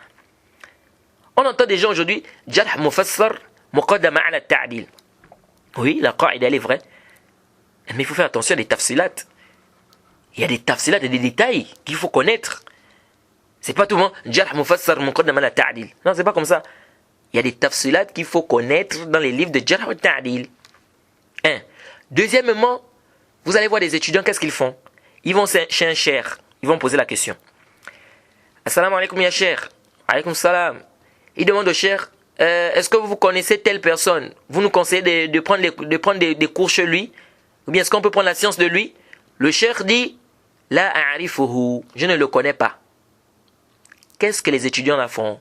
Speaker 1: On entend des gens aujourd'hui, Jarh mufassar muqaddama ala Ta'dil. Oui, la qa'ida elle est vraie. Mais il faut faire attention à des tafsilat. Il y a des tafsilat et des détails qu'il faut connaître. C'est pas tout le monde Jarh mufassar muqaddam ala Ta'dil. Non, c'est pas comme ça. Il y a des tafsilat qu'il faut connaître dans les livres de Jarh wa Ta'dil. Deuxièmement, vous allez voir des étudiants, qu'est-ce qu'ils font? Ils vont chez un cheikh, ils vont poser la question. Assalamu alaikum ya cheikh. Alaykoum salam. Ils demandent au cheikh, est-ce que vous connaissez telle personne? Vous nous conseillez de prendre des cours chez lui? Ou bien est-ce qu'on peut prendre la science de lui? Le cheikh dit, la a'rifuhu, je ne le connais pas. Qu'est-ce que les étudiants là font?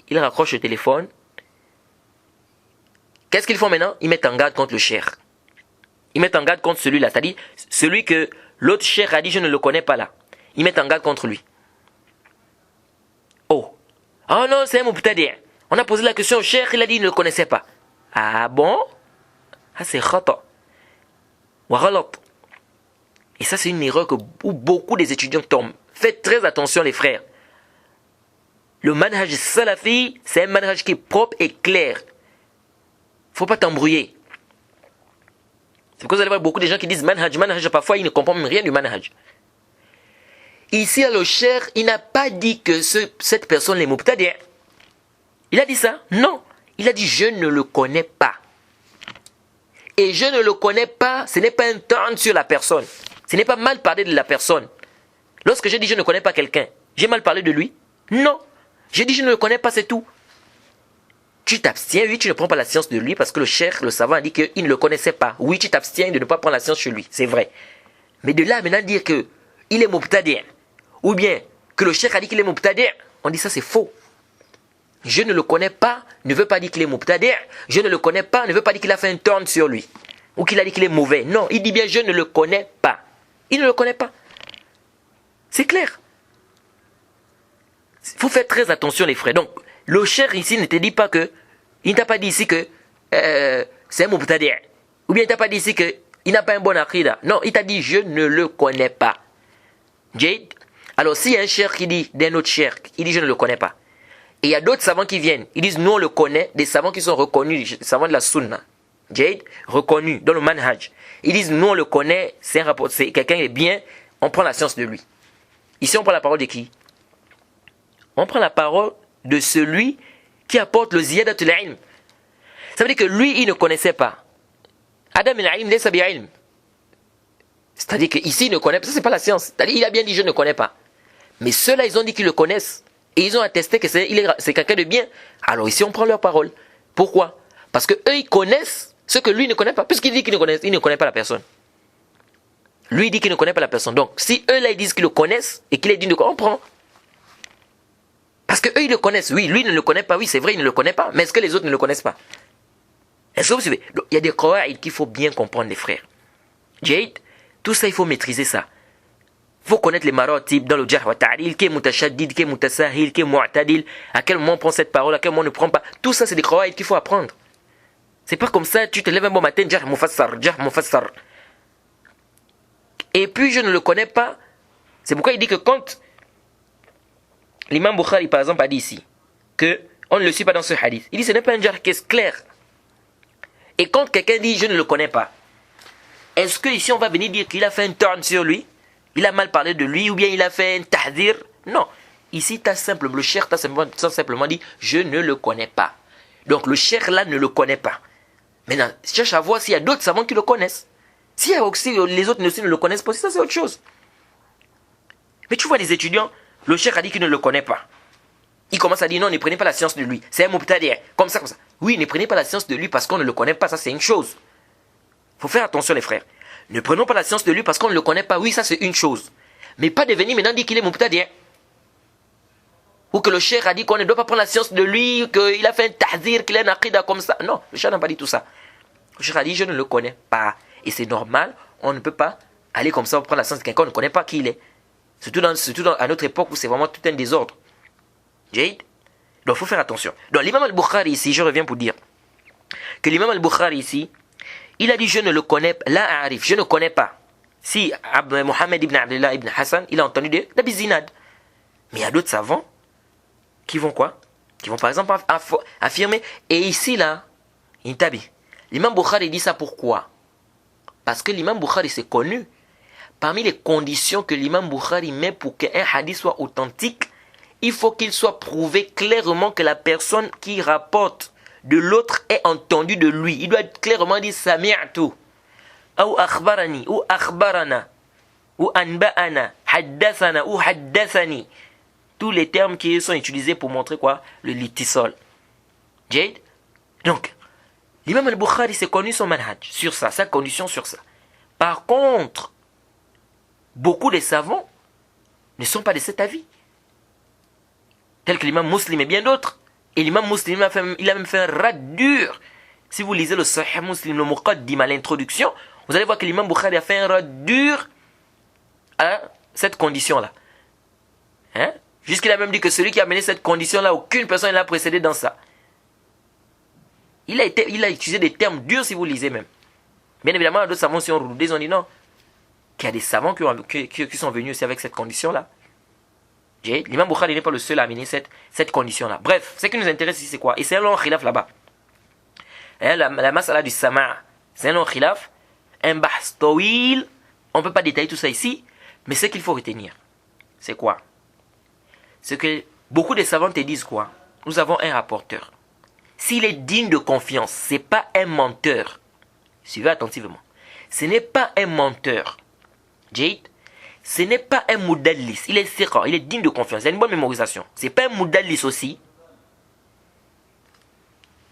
Speaker 1: Ils raccrochent le téléphone. Qu'est-ce qu'ils font maintenant? Ils mettent en garde contre le cheikh. Ils mettent en garde contre celui-là, c'est-à-dire celui que l'autre cheikh a dit je ne le connais pas là. Ils mettent en garde contre lui. Oh non, c'est un mubtadi'. On a posé la question au cheikh, il a dit il ne le connaissait pas. Ah bon? Ah, c'est khata. Wa ghalat. Et ça c'est une erreur où beaucoup des étudiants tombent. Faites très attention les frères. Le manhaj salafi, c'est un manhaj qui est propre et clair. Faut pas t'embrouiller. C'est pourquoi vous allez voir beaucoup de gens qui disent manhaj, parfois ils ne comprennent même rien du manhaj. Ici, le cheikh, il n'a pas dit que cette personne est mubtadi'. Il a dit ça? Non. Il a dit je ne le connais pas. Et je ne le connais pas, ce n'est pas un turn sur la personne. Ce n'est pas mal parler de la personne. Lorsque je dis je ne connais pas quelqu'un, j'ai mal parlé de lui? Non. J'ai dit je ne le connais pas, c'est tout. Tu t'abstiens, oui, tu ne prends pas la science de lui parce que le cheikh, le savant, a dit qu'il ne le connaissait pas. Oui, tu t'abstiens de ne pas prendre la science chez lui, c'est vrai. Mais de là maintenant dire qu'il est mubtadi', ou bien que le cheikh a dit qu'il est mubtadi', on dit ça c'est faux. Je ne le connais pas ne veut pas dire qu'il est mubtadi'. Je ne le connais pas ne veut pas dire qu'il a fait un turn sur lui. Ou qu'il a dit qu'il est mauvais. Non, il dit bien je ne le connais pas. Il ne le connaît pas. C'est clair. Il faut faire très attention les frères. Donc, le cheikh ici ne te dit pas que, il ne t'a pas dit ici que c'est un mubtadi'. Ou bien il ne t'a pas dit ici que il n'a pas un bon akhida. Non, il t'a dit je ne le connais pas. Jade. Alors, s'il y a un cheikh qui dit d'un autre cheikh, il dit je ne le connais pas. Et il y a d'autres savants qui viennent, ils disent nous on le connaît, des savants qui sont reconnus, des savants de la sunna. Jade, reconnus dans le manhaj. Ils disent nous on le connaît, c'est un rapport, c'est quelqu'un qui est bien, on prend la science de lui. Ici on prend la parole de qui? On prend la parole de celui qui apporte le ziyadatul ilm. Ça veut dire que lui il ne connaissait pas. Adam al-ilm laysa bi'ilm. C'est-à-dire qu'ici il ne connaît pas, ça c'est pas la science. C'est-à-dire il a bien dit je ne connais pas. Mais ceux-là ils ont dit qu'ils le connaissent. Et ils ont attesté que c'est quelqu'un de bien. Alors ici on prend leur parole. Pourquoi? Parce que eux ils connaissent ce que lui ne connaît pas. Puisqu'il dit qu'il ne connaît pas la personne. Lui il dit qu'il ne connaît pas la personne. Donc si eux là ils disent qu'ils le connaissent et qu'il est digne de quoi, on prend. Parce que eux ils le connaissent. Oui, lui il ne le connaît pas. Oui, c'est vrai, il ne le connaît pas. Mais est-ce que les autres ne le connaissent pas? Est-ce que vous suivez? Donc, il y a des qawaïd qu'il faut bien comprendre les frères. Jade, tout ça il faut maîtriser ça. Il faut connaître les maratib dans le Jarh wa Ta'dil, qui est mutashaddid, qui est mutasahil, qui est mu'tadil, à quel moment on prend cette parole, à quel moment on ne prend pas. Tout ça, c'est des qawaïd qu'il faut apprendre. C'est pas comme ça, tu te lèves un bon matin, Jarh mufassar. Et puis, je ne le connais pas. C'est pourquoi il dit que quand l'imam Bukhari, par exemple, a dit ici, que on ne le suit pas dans ce hadith, il dit ce n'est pas un Jarh qui est clair. Et quand quelqu'un dit je ne le connais pas, est-ce que ici on va venir dire qu'il a fait un turn sur lui? Il a mal parlé de lui ou bien il a fait un tahdir? Non. Ici, le cheikh t'a simplement dit je ne le connais pas. Donc le cheikh là ne le connaît pas. Maintenant, cherche à voir s'il y a d'autres savants qui le connaissent. S'il y a aussi les autres ne le connaissent pas, ça c'est autre chose. Mais tu vois les étudiants, le cheikh a dit qu'il ne le connaît pas. Il commence à dire non, ne prenez pas la science de lui. C'est un mubtadi', comme ça. Oui, ne prenez pas la science de lui parce qu'on ne le connaît pas, ça c'est une chose. Il faut faire attention les frères. Ne prenons pas la science de lui parce qu'on ne le connaît pas. Oui, ça c'est une chose. Mais pas de venir maintenant dire qu'il est mubtadi'. Ou que le cheikh a dit qu'on ne doit pas prendre la science de lui, qu'il a fait un tahzir, qu'il a un aqidah comme ça. Non, le cheikh n'a pas dit tout ça. Le cheikh a dit je ne le connais pas. Et c'est normal, on ne peut pas aller comme ça pour prendre la science de quelqu'un, on ne connaît pas qui il est. Surtout à notre époque où c'est vraiment tout un désordre. Jade. Donc il faut faire attention. Donc l'imam al-Bukhari ici, je reviens pour dire que l'imam al-Bukhari ici, il a dit je ne le connais pas, la arif, je ne connais pas. Si Mohammed ibn Abdullah ibn Hassan, il a entendu d'Abi Zinad. Mais il y a d'autres savants qui vont quoi? Qui vont par exemple affirmer. Et ici là, l'imam Bukhari dit ça pourquoi? Parce que l'imam Bukhari c'est connu. Parmi les conditions que l'imam Bukhari met pour qu'un hadith soit authentique, il faut qu'il soit prouvé clairement que la personne qui rapporte de l'autre est entendue de lui. Il doit être clairement dit sami'tu, ou akhbarani, ou akhbarana, ou anba'ana, haddathana, ou haddathani. Tous les termes qui sont utilisés pour montrer quoi? Le litisol. Jade. Donc, l'imam al-Bukhari s'est connu son manhaj sur ça, sa condition sur ça. Par contre, beaucoup de savants ne sont pas de cet avis. Tel que l'imam Muslim et bien d'autres. Et l'imam Muslim il a même fait un rad dur. Si vous lisez le Sahih Muslim, le Muqaddim à l'introduction, vous allez voir que l'imam Bukhari a fait un rad dur à cette condition-là. Hein? Jusqu'il a même dit que celui qui a mené cette condition-là, aucune personne ne l'a précédé dans ça. Il a utilisé des termes durs si vous lisez même. Bien évidemment, d'autres savants sont roudés, ils ont dit non. Qu'il y a des savants qui sont venus aussi avec cette condition-là. L'imam Bukhari n'est pas le seul à amener cette condition-là. Bref, ce qui nous intéresse ici, c'est quoi? Et c'est un long khilaf là-bas. La masala du sama', c'est un long khilaf. Un bahs tawil. On ne peut pas détailler tout ça ici. Mais ce qu'il faut retenir, c'est quoi? C'est que beaucoup de savants te disent quoi? Nous avons un rapporteur. S'il est digne de confiance, ce n'est pas un menteur. Suivez attentivement. Ce n'est pas un menteur. Jade, ce n'est pas un moudallis. Il est siqa, il est digne de confiance. Il a une bonne mémorisation. Ce n'est pas un moudallis aussi.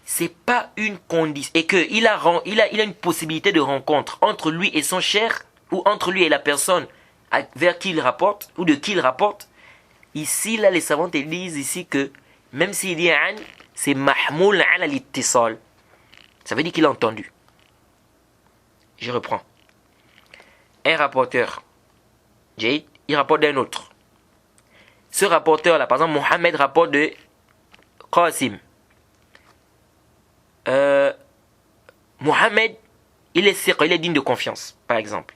Speaker 1: Ce n'est pas une condition. Et qu'il a une possibilité de rencontre entre lui et son cher, ou entre lui et la personne vers qui il rapporte, ou de qui il rapporte. Ici, là, les savants te disent ici que, même s'il dit an, c'est mahmoul ala l'ittisal. Ça veut dire qu'il a entendu. Je reprends. Un rapporteur, Jade, il rapporte d'un autre. Ce rapporteur-là, par exemple, Mohamed rapporte de Qasim. Mohamed, il est digne de confiance, par exemple.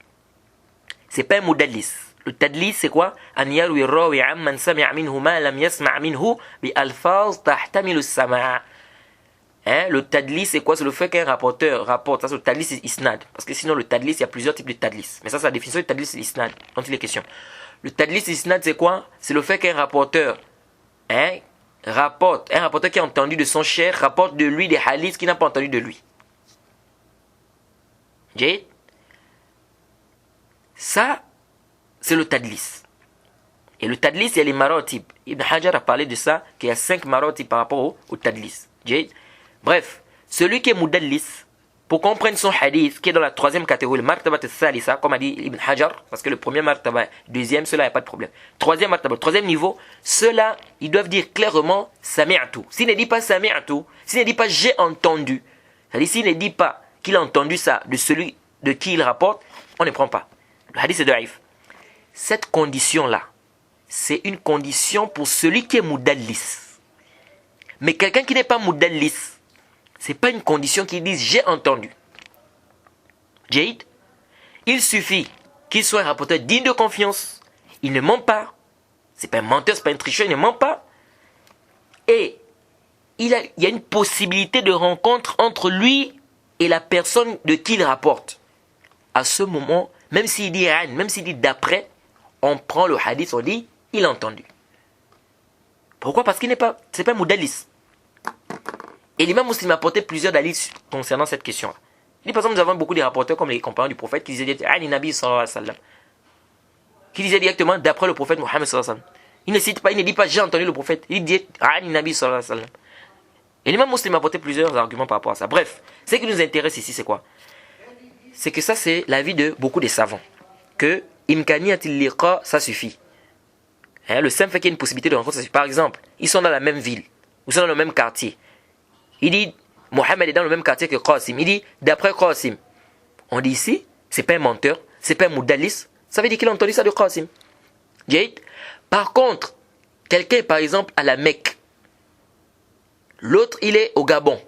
Speaker 1: C'est pas un mudallis. Le tadlis, c'est quoi? An yarwi rawi amman sami'a minhu ma lam yasma' minhu bi alfaz tahtamilu as-sama'. Le tadlis, c'est quoi? C'est le fait qu'un rapporteur rapporte. Ça, c'est le tadlis, c'est isnad. Parce que sinon, le tadlis, il y a plusieurs types de tadlis. Mais ça, c'est la définition du tadlis, c'est isnad. Dont il est question. Le tadlis, isnad, c'est quoi? C'est le fait qu'un rapporteur rapporte. Un rapporteur qui a entendu de son cher rapporte de lui des hadiths qu'il n'a pas entendu de lui. Jade? Ça, c'est le tadlis. Et le tadlis, il y a les marotib. Ibn Hajar a parlé de ça, qu'il y a 5 marotib par rapport au tadlis. Jade? Bref, celui qui est mudallis, pour comprendre son hadith, qui est dans la 3e catégorie, le martabat al-thalitha, comme a dit Ibn Hajar, parce que le premier martabat, deuxième, cela, il n'y a pas de problème. 3e martabat, 3e niveau, ceux-là, ils doivent dire clairement sami'tu. S'il ne dit pas sami'tu, s'il ne dit pas j'ai entendu, c'est-à-dire s'il ne dit pas qu'il a entendu ça de celui de qui il rapporte, on ne prend pas. Le hadith est daïf. Cette condition-là, c'est une condition pour celui qui est mudallis. Mais quelqu'un qui n'est pas mudallis, c'est pas une condition qui dise j'ai entendu. Jade, il suffit qu'il soit un rapporteur digne de confiance. Il ne ment pas. C'est pas un menteur, c'est pas un tricheur, il ne ment pas. Et il y a une possibilité de rencontre entre lui et la personne de qui il rapporte. À ce moment, même s'il dit an, même s'il dit d'après, on prend le hadith, on dit il a entendu. Pourquoi? Parce qu'il n'est pas, c'est pas un mudallis. Et l'imam Muslim a apporté plusieurs dalils concernant cette question-là. Il dit par exemple, nous avons beaucoup de rapporteurs comme les compagnons du prophète qui disaient Nabi sallallahu alayhi wa sallam, qui disaient directement d'après le prophète Mohammed sallallahu alayhi wa sallam. Il ne cite pas, il ne dit pas j'ai entendu le prophète, il dit Nabi sallallahu alayhi wa sallam. Et l'imam Muslim a apporté plusieurs arguments par rapport à ça. Bref, ce qui nous intéresse ici, c'est quoi? C'est que ça, c'est l'avis de beaucoup de savants. Que imkaniyatil liqa, ça suffit. Le simple fait qu'il y ait une possibilité de rencontre, ça suffit. Par exemple, ils sont dans la même ville, ou sont dans le même quartier. Il dit, Mohamed est dans le même quartier que Qasim. Il dit, d'après Qasim. On dit ici, c'est pas un menteur, c'est pas un mudallis. Ça veut dire qu'il a entendu ça de Qasim. Jade. Par contre, quelqu'un est par exemple à la Mecque. L'autre, il est au Gabon.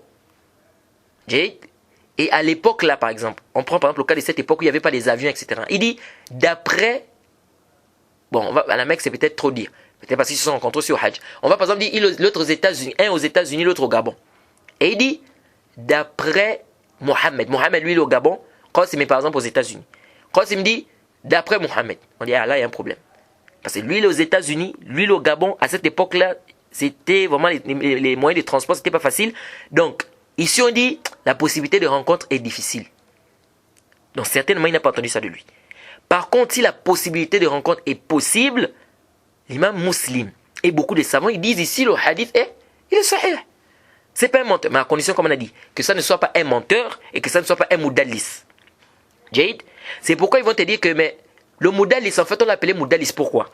Speaker 1: Jade. Et à l'époque là, par exemple, on prend par exemple le cas de cette époque où il n'y avait pas les avions, etc. Il dit, d'après... Bon, à la Mecque, c'est peut-être trop dire. Peut-être parce qu'ils se sont rencontrés aussi au Hajj. On va par exemple dire, l'autre aux États-Unis, un aux États-Unis, l'autre au Gabon. Et il dit, d'après Mohamed. Mohamed, lui, il est au Gabon. Qasim est par exemple aux États-Unis. Qasim dit, d'après Mohamed. On dit, ah là, il y a un problème. Parce que lui, il est aux États-Unis, lui, il est au Gabon. À cette époque-là, c'était vraiment les moyens de transport, c'était pas facile. Donc, ici, on dit la possibilité de rencontre est difficile. Donc, certainement, il n'a pas entendu ça de lui. Par contre, si la possibilité de rencontre est possible, l'imam Muslim et beaucoup de savants, ils disent ici, le hadith il est sahih. C'est pas un menteur, mais à condition, comme on a dit, que ça ne soit pas un menteur et que ça ne soit pas un moudallis. Jade, c'est pourquoi ils vont te dire que mais, le moudallis, en fait, on l'appelait moudallis. Pourquoi?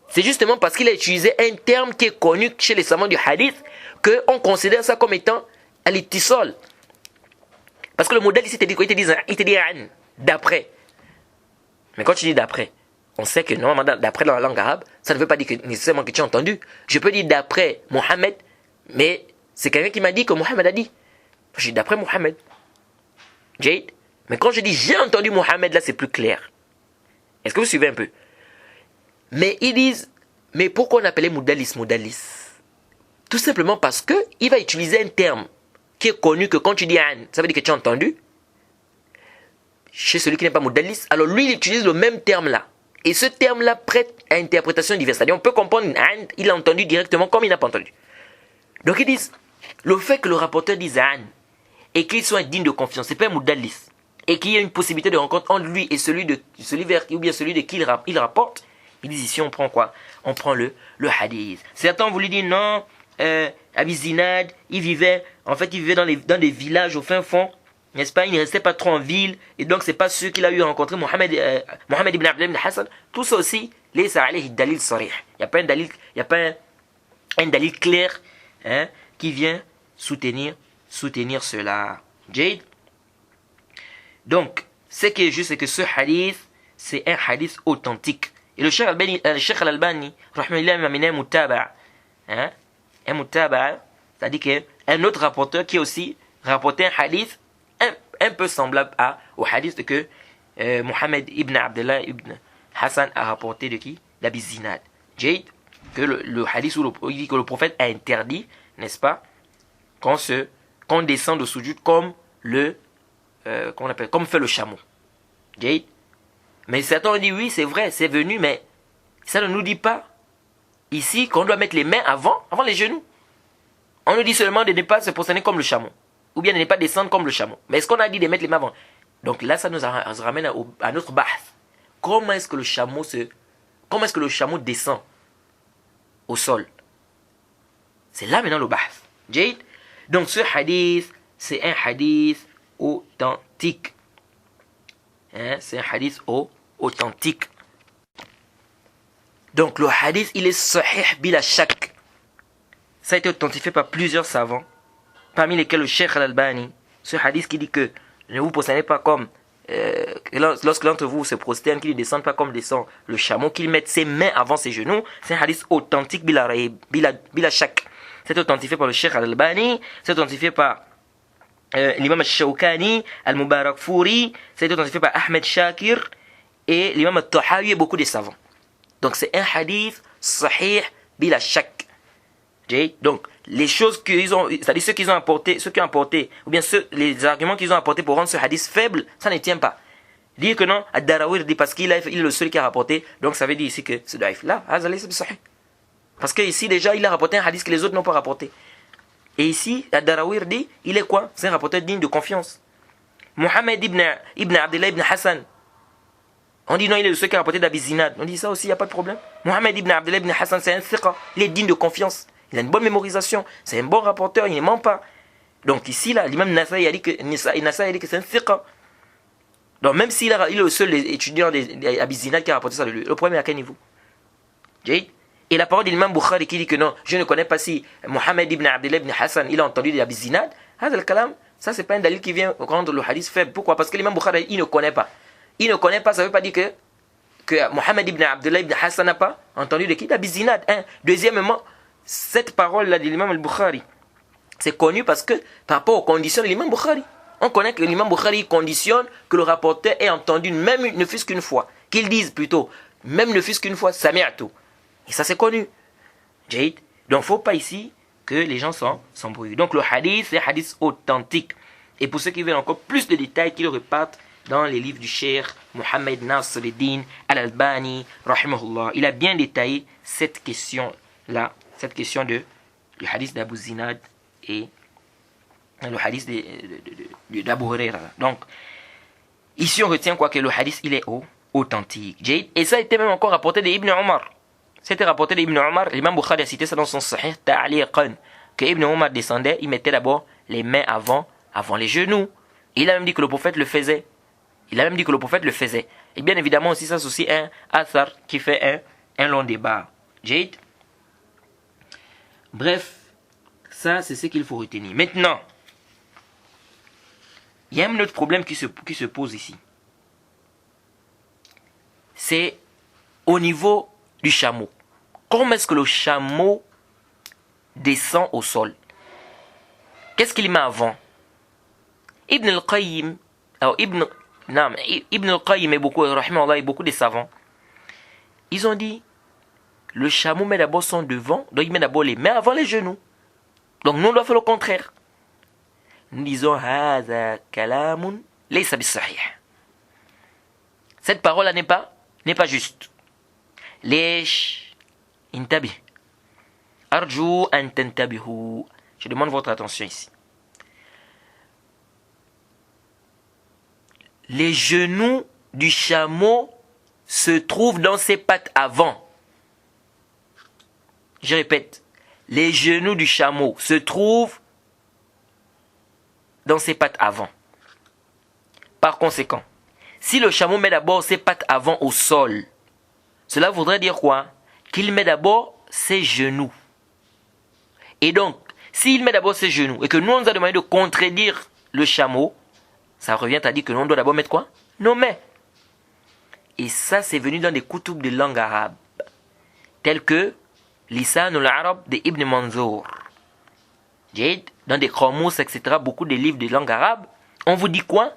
Speaker 1: C'est justement parce qu'il a utilisé un terme qui est connu chez les savants du hadith, qu'on considère ça comme étant al-ittisal. Parce que le moudallis, il te dit d'après. Mais quand tu dis d'après, on sait que normalement, d'après dans la langue arabe, ça ne veut pas dire que nécessairement que tu as entendu. Je peux dire d'après Mohammed, mais c'est quelqu'un qui m'a dit que Mohammed a dit. Je dis d'après Mohammed. Jade. Mais quand je dis j'ai entendu Mohammed, là c'est plus clair. Est-ce que vous suivez un peu? Mais ils disent, mais pourquoi on appelait moudallis? Tout simplement parce que il va utiliser un terme qui est connu que quand tu dis an, ça veut dire que tu as entendu. Chez celui qui n'est pas moudallis, alors lui il utilise le même terme là. Et ce terme là prête à interprétation diverse. C'est-à-dire on peut comprendre an, il a entendu directement comme il n'a pas entendu. Donc ils disent, le fait que le rapporteur dise an et qu'il soit digne de confiance, c'est pas un moudallis, et qu'il y ait une possibilité de rencontre entre lui et celui vers ou bien celui de qui il rapporte, ils disent ici on prend quoi? On prend le hadith. Certains ont voulu dire non, Abi Zinad, il vivait dans des villages au fin fond, n'est-ce pas? Il ne restait pas trop en ville, et donc c'est pas ceux qu'il a eu à rencontrer, Mohammed ibn Abdullah ibn Hassan. Tout ça aussi, les alayhi dalil sarih. Il n'y a pas un dalil clair qui vient soutenir cela. Jade. Donc, ce qui est juste, c'est que ce hadith, c'est un hadith authentique. Et le Cheikh Al-Albani, rahmatullahi m'a amené un mutaba'. Un mutaba', c'est-à-dire qu'un autre rapporteur qui a aussi rapporté un hadith un peu semblable au hadith que Mohammed ibn Abdullah ibn Hassan a rapporté de qui? D'Abi Zinad. Jade, que le hadith où il dit que le prophète a interdit, n'est-ce pas, qu'on descend de soujud comme comme fait le chameau. Jade. Mais certains ont dit oui, c'est vrai, c'est venu, mais ça ne nous dit pas ici qu'on doit mettre les mains avant les genoux. On nous dit seulement de ne pas se positionner comme le chameau, ou bien de ne pas descendre comme le chameau. Mais est-ce qu'on a dit de mettre les mains avant? Donc là, ça nous ramène à notre bahth. Comment est-ce que le chameau descend au sol? C'est là maintenant le bahth. Jade. Donc ce hadith, c'est un hadith authentique. C'est un hadith authentique. Donc le hadith, il est sahih bila shak. Ça a été authentifié par plusieurs savants, parmi lesquels le Cheikh Al-Albani. Ce hadith qui dit que ne vous prosternez pas comme lorsque l'un d'entre vous se prosterne, qu'il ne descende pas comme descend le chameau, qu'il mette ses mains avant ses genoux. C'est un hadith authentique bila shak. C'est authentifié par le Cheikh Al-Albani, c'est authentifié par l'imam Al-Shawkani, Al-Mubarakfuri, c'est authentifié par Ahmed Shakir et l'imam Al-Tahawi et beaucoup de savants. Donc c'est un hadith sahih bila shak. Donc les choses qu'ils ont, c'est-à-dire ceux qui ont apporté, ou bien les arguments qu'ils ont apportés pour rendre ce hadith faible, ça ne tient pas. Dire que non, Ad-Darawir dit parce qu'il est le seul qui a rapporté, donc ça veut dire ici que c'est daif. Là, parce que ici déjà il a rapporté un hadith que les autres n'ont pas rapporté. Et ici, Ad-Darawir dit, il est quoi? C'est un rapporteur digne de confiance. Mohammed ibn Abdullah ibn Hassan, on dit non, il est le seul qui a rapporté d'Abi Zinad. On dit ça aussi, il n'y a pas de problème. Mohammed ibn Abdullah ibn Hassan, c'est un thiqa, il est digne de confiance. Il a une bonne mémorisation, c'est un bon rapporteur, il ne ment pas. Donc ici, là, l'imam Nasai a dit que c'est un thiqa. Donc même s'il est le seul étudiant d'Abi Zinad qui a rapporté ça de lui, le problème est à quel niveau? Et la parole de l'imam Bukhari qui dit que non, je ne connais pas si Mohammed ibn Abdullah ibn Hassan, il a entendu d'Abi Zinad. Ça c'est pas un dalil qui vient rendre le hadith faible. Pourquoi? Parce que l'imam Bukhari, il ne connaît pas. Il ne connaît pas, ça ne veut pas dire que Mohammed ibn Abdullah ibn Hassan n'a pas entendu de qui? D'Abi Zinad. Deuxièmement, cette parole-là de l'imam al-Bukhari, c'est connu parce que par rapport aux conditions de l'imam Bukhari, on connaît que l'imam Bukhari conditionne que le rapporteur ait entendu même ne fût-ce qu'une fois. Qu'il dise plutôt, même ne fût-ce qu'une fois, sami'tu. Et ça c'est connu. Jade. Donc il ne faut pas ici que les gens s'embrouillent. Donc le hadith, c'est un hadith authentique. Et pour ceux qui veulent encore plus de détails, qu'ils repartent dans les livres du Cheikh Mohammed Nasruddin Al-Albani, rahimahullah. Il a bien détaillé cette question-là, cette question du hadith d'Abu Zinad et le hadith d'Abu Huraira. Donc, ici on retient quoi, que le hadith il est authentique. Et ça a été même encore rapporté d'Ibn Omar. C'était rapporté d'Ibn Omar, l'imam Bukhari a cité ça dans son Sahih Ta'liqan, que Ibn Omar descendait, il mettait d'abord les mains avant les genoux. Il a même dit que le prophète le faisait. Et bien évidemment aussi, ça c'est aussi un athar qui fait un long débat. Jade. Bref, ça c'est ce qu'il faut retenir. Maintenant, il y a un autre problème qui se pose ici. C'est au niveau du chameau. Comment est-ce que le chameau descend au sol? Qu'est-ce qu'il met avant? Ibn al-Qayyim et beaucoup de savants, ils ont dit, le chameau met d'abord son devant, donc il met d'abord les mains avant les genoux. Donc nous on doit faire le contraire. Nous disons, هذا كلام ليس بالصحيح. Cette parole-là n'est pas juste. ليش؟ انتبه. أرجو أن تنتبهوا. Je demande votre attention ici. Les genoux du chameau se trouvent dans ses pattes avant. Je répète, les genoux du chameau se trouvent dans ses pattes avant. Par conséquent, si le chameau met d'abord ses pattes avant au sol, cela voudrait dire quoi? Qu'il met d'abord ses genoux. Et donc, s'il met d'abord ses genoux et que nous on nous a demandé de contredire le chameau, ça revient à dire que nous on doit d'abord mettre quoi? Nos mains. Et ça c'est venu dans des koutoubs de langue arabe, tels que Lisan al-Arab de Ibn Manzour. Dans des Qamous, etc., beaucoup de livres de langue arabe, on vous dit quoi?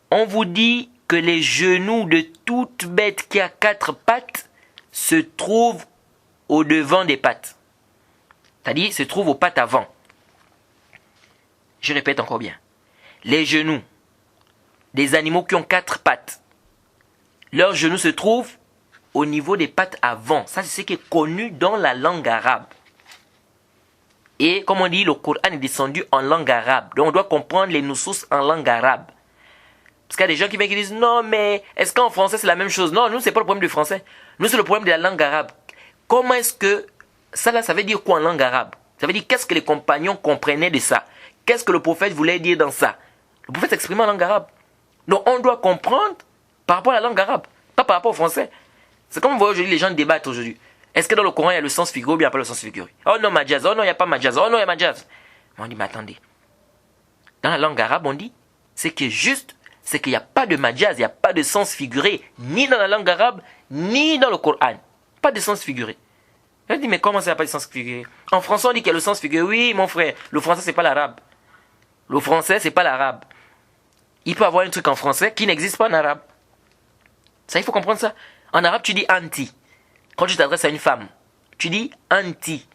Speaker 1: On vous dit que les genoux de toute bête qui a 4 pattes se trouvent au devant des pattes. C'est-à-dire, se trouvent aux pattes avant. Je répète encore bien. Les genoux des animaux qui ont 4 pattes, leurs genoux se trouvent au niveau des pattes avant. Ça, c'est ce qui est connu dans la langue arabe. Et comme on dit, le Coran est descendu en langue arabe. Donc on doit comprendre les nusus en langue arabe. Parce qu'il y a des gens qui viennent qui disent, non mais est-ce qu'en français c'est la même chose? Non, nous c'est pas le problème du français. Nous c'est le problème de la langue arabe. Comment est-ce que ça là, ça veut dire quoi en langue arabe? Ça veut dire qu'est-ce que les compagnons comprenaient de ça? Qu'est-ce que le prophète voulait dire dans ça? Le prophète s'exprime en langue arabe. Donc on doit comprendre par rapport à la langue arabe, pas par rapport au français. C'est comme vous voyez aujourd'hui, les gens débattent aujourd'hui. Est-ce que dans le Coran il y a le sens figuré ou bien pas le sens figuré? Oh non, majaz. Oh non, il n'y a pas majaz. Oh non, il y a majaz. On dit, mais attendez. Dans la langue arabe, on dit, c'est que juste, c'est qu'il n'y a pas de majaz, il n'y a pas de sens figuré, ni dans la langue arabe, ni dans le Coran. Pas de sens figuré. On dit, mais comment ça n'a pas de sens figuré? En français, on dit qu'il y a le sens figuré. Oui, mon frère, le français, c'est pas l'arabe. Le français, c'est pas l'arabe. Il peut y avoir un truc en français qui n'existe pas en arabe. Ça, il faut comprendre ça. En arabe, tu dis anti. Quand tu t'adresses à une femme, tu dis anti.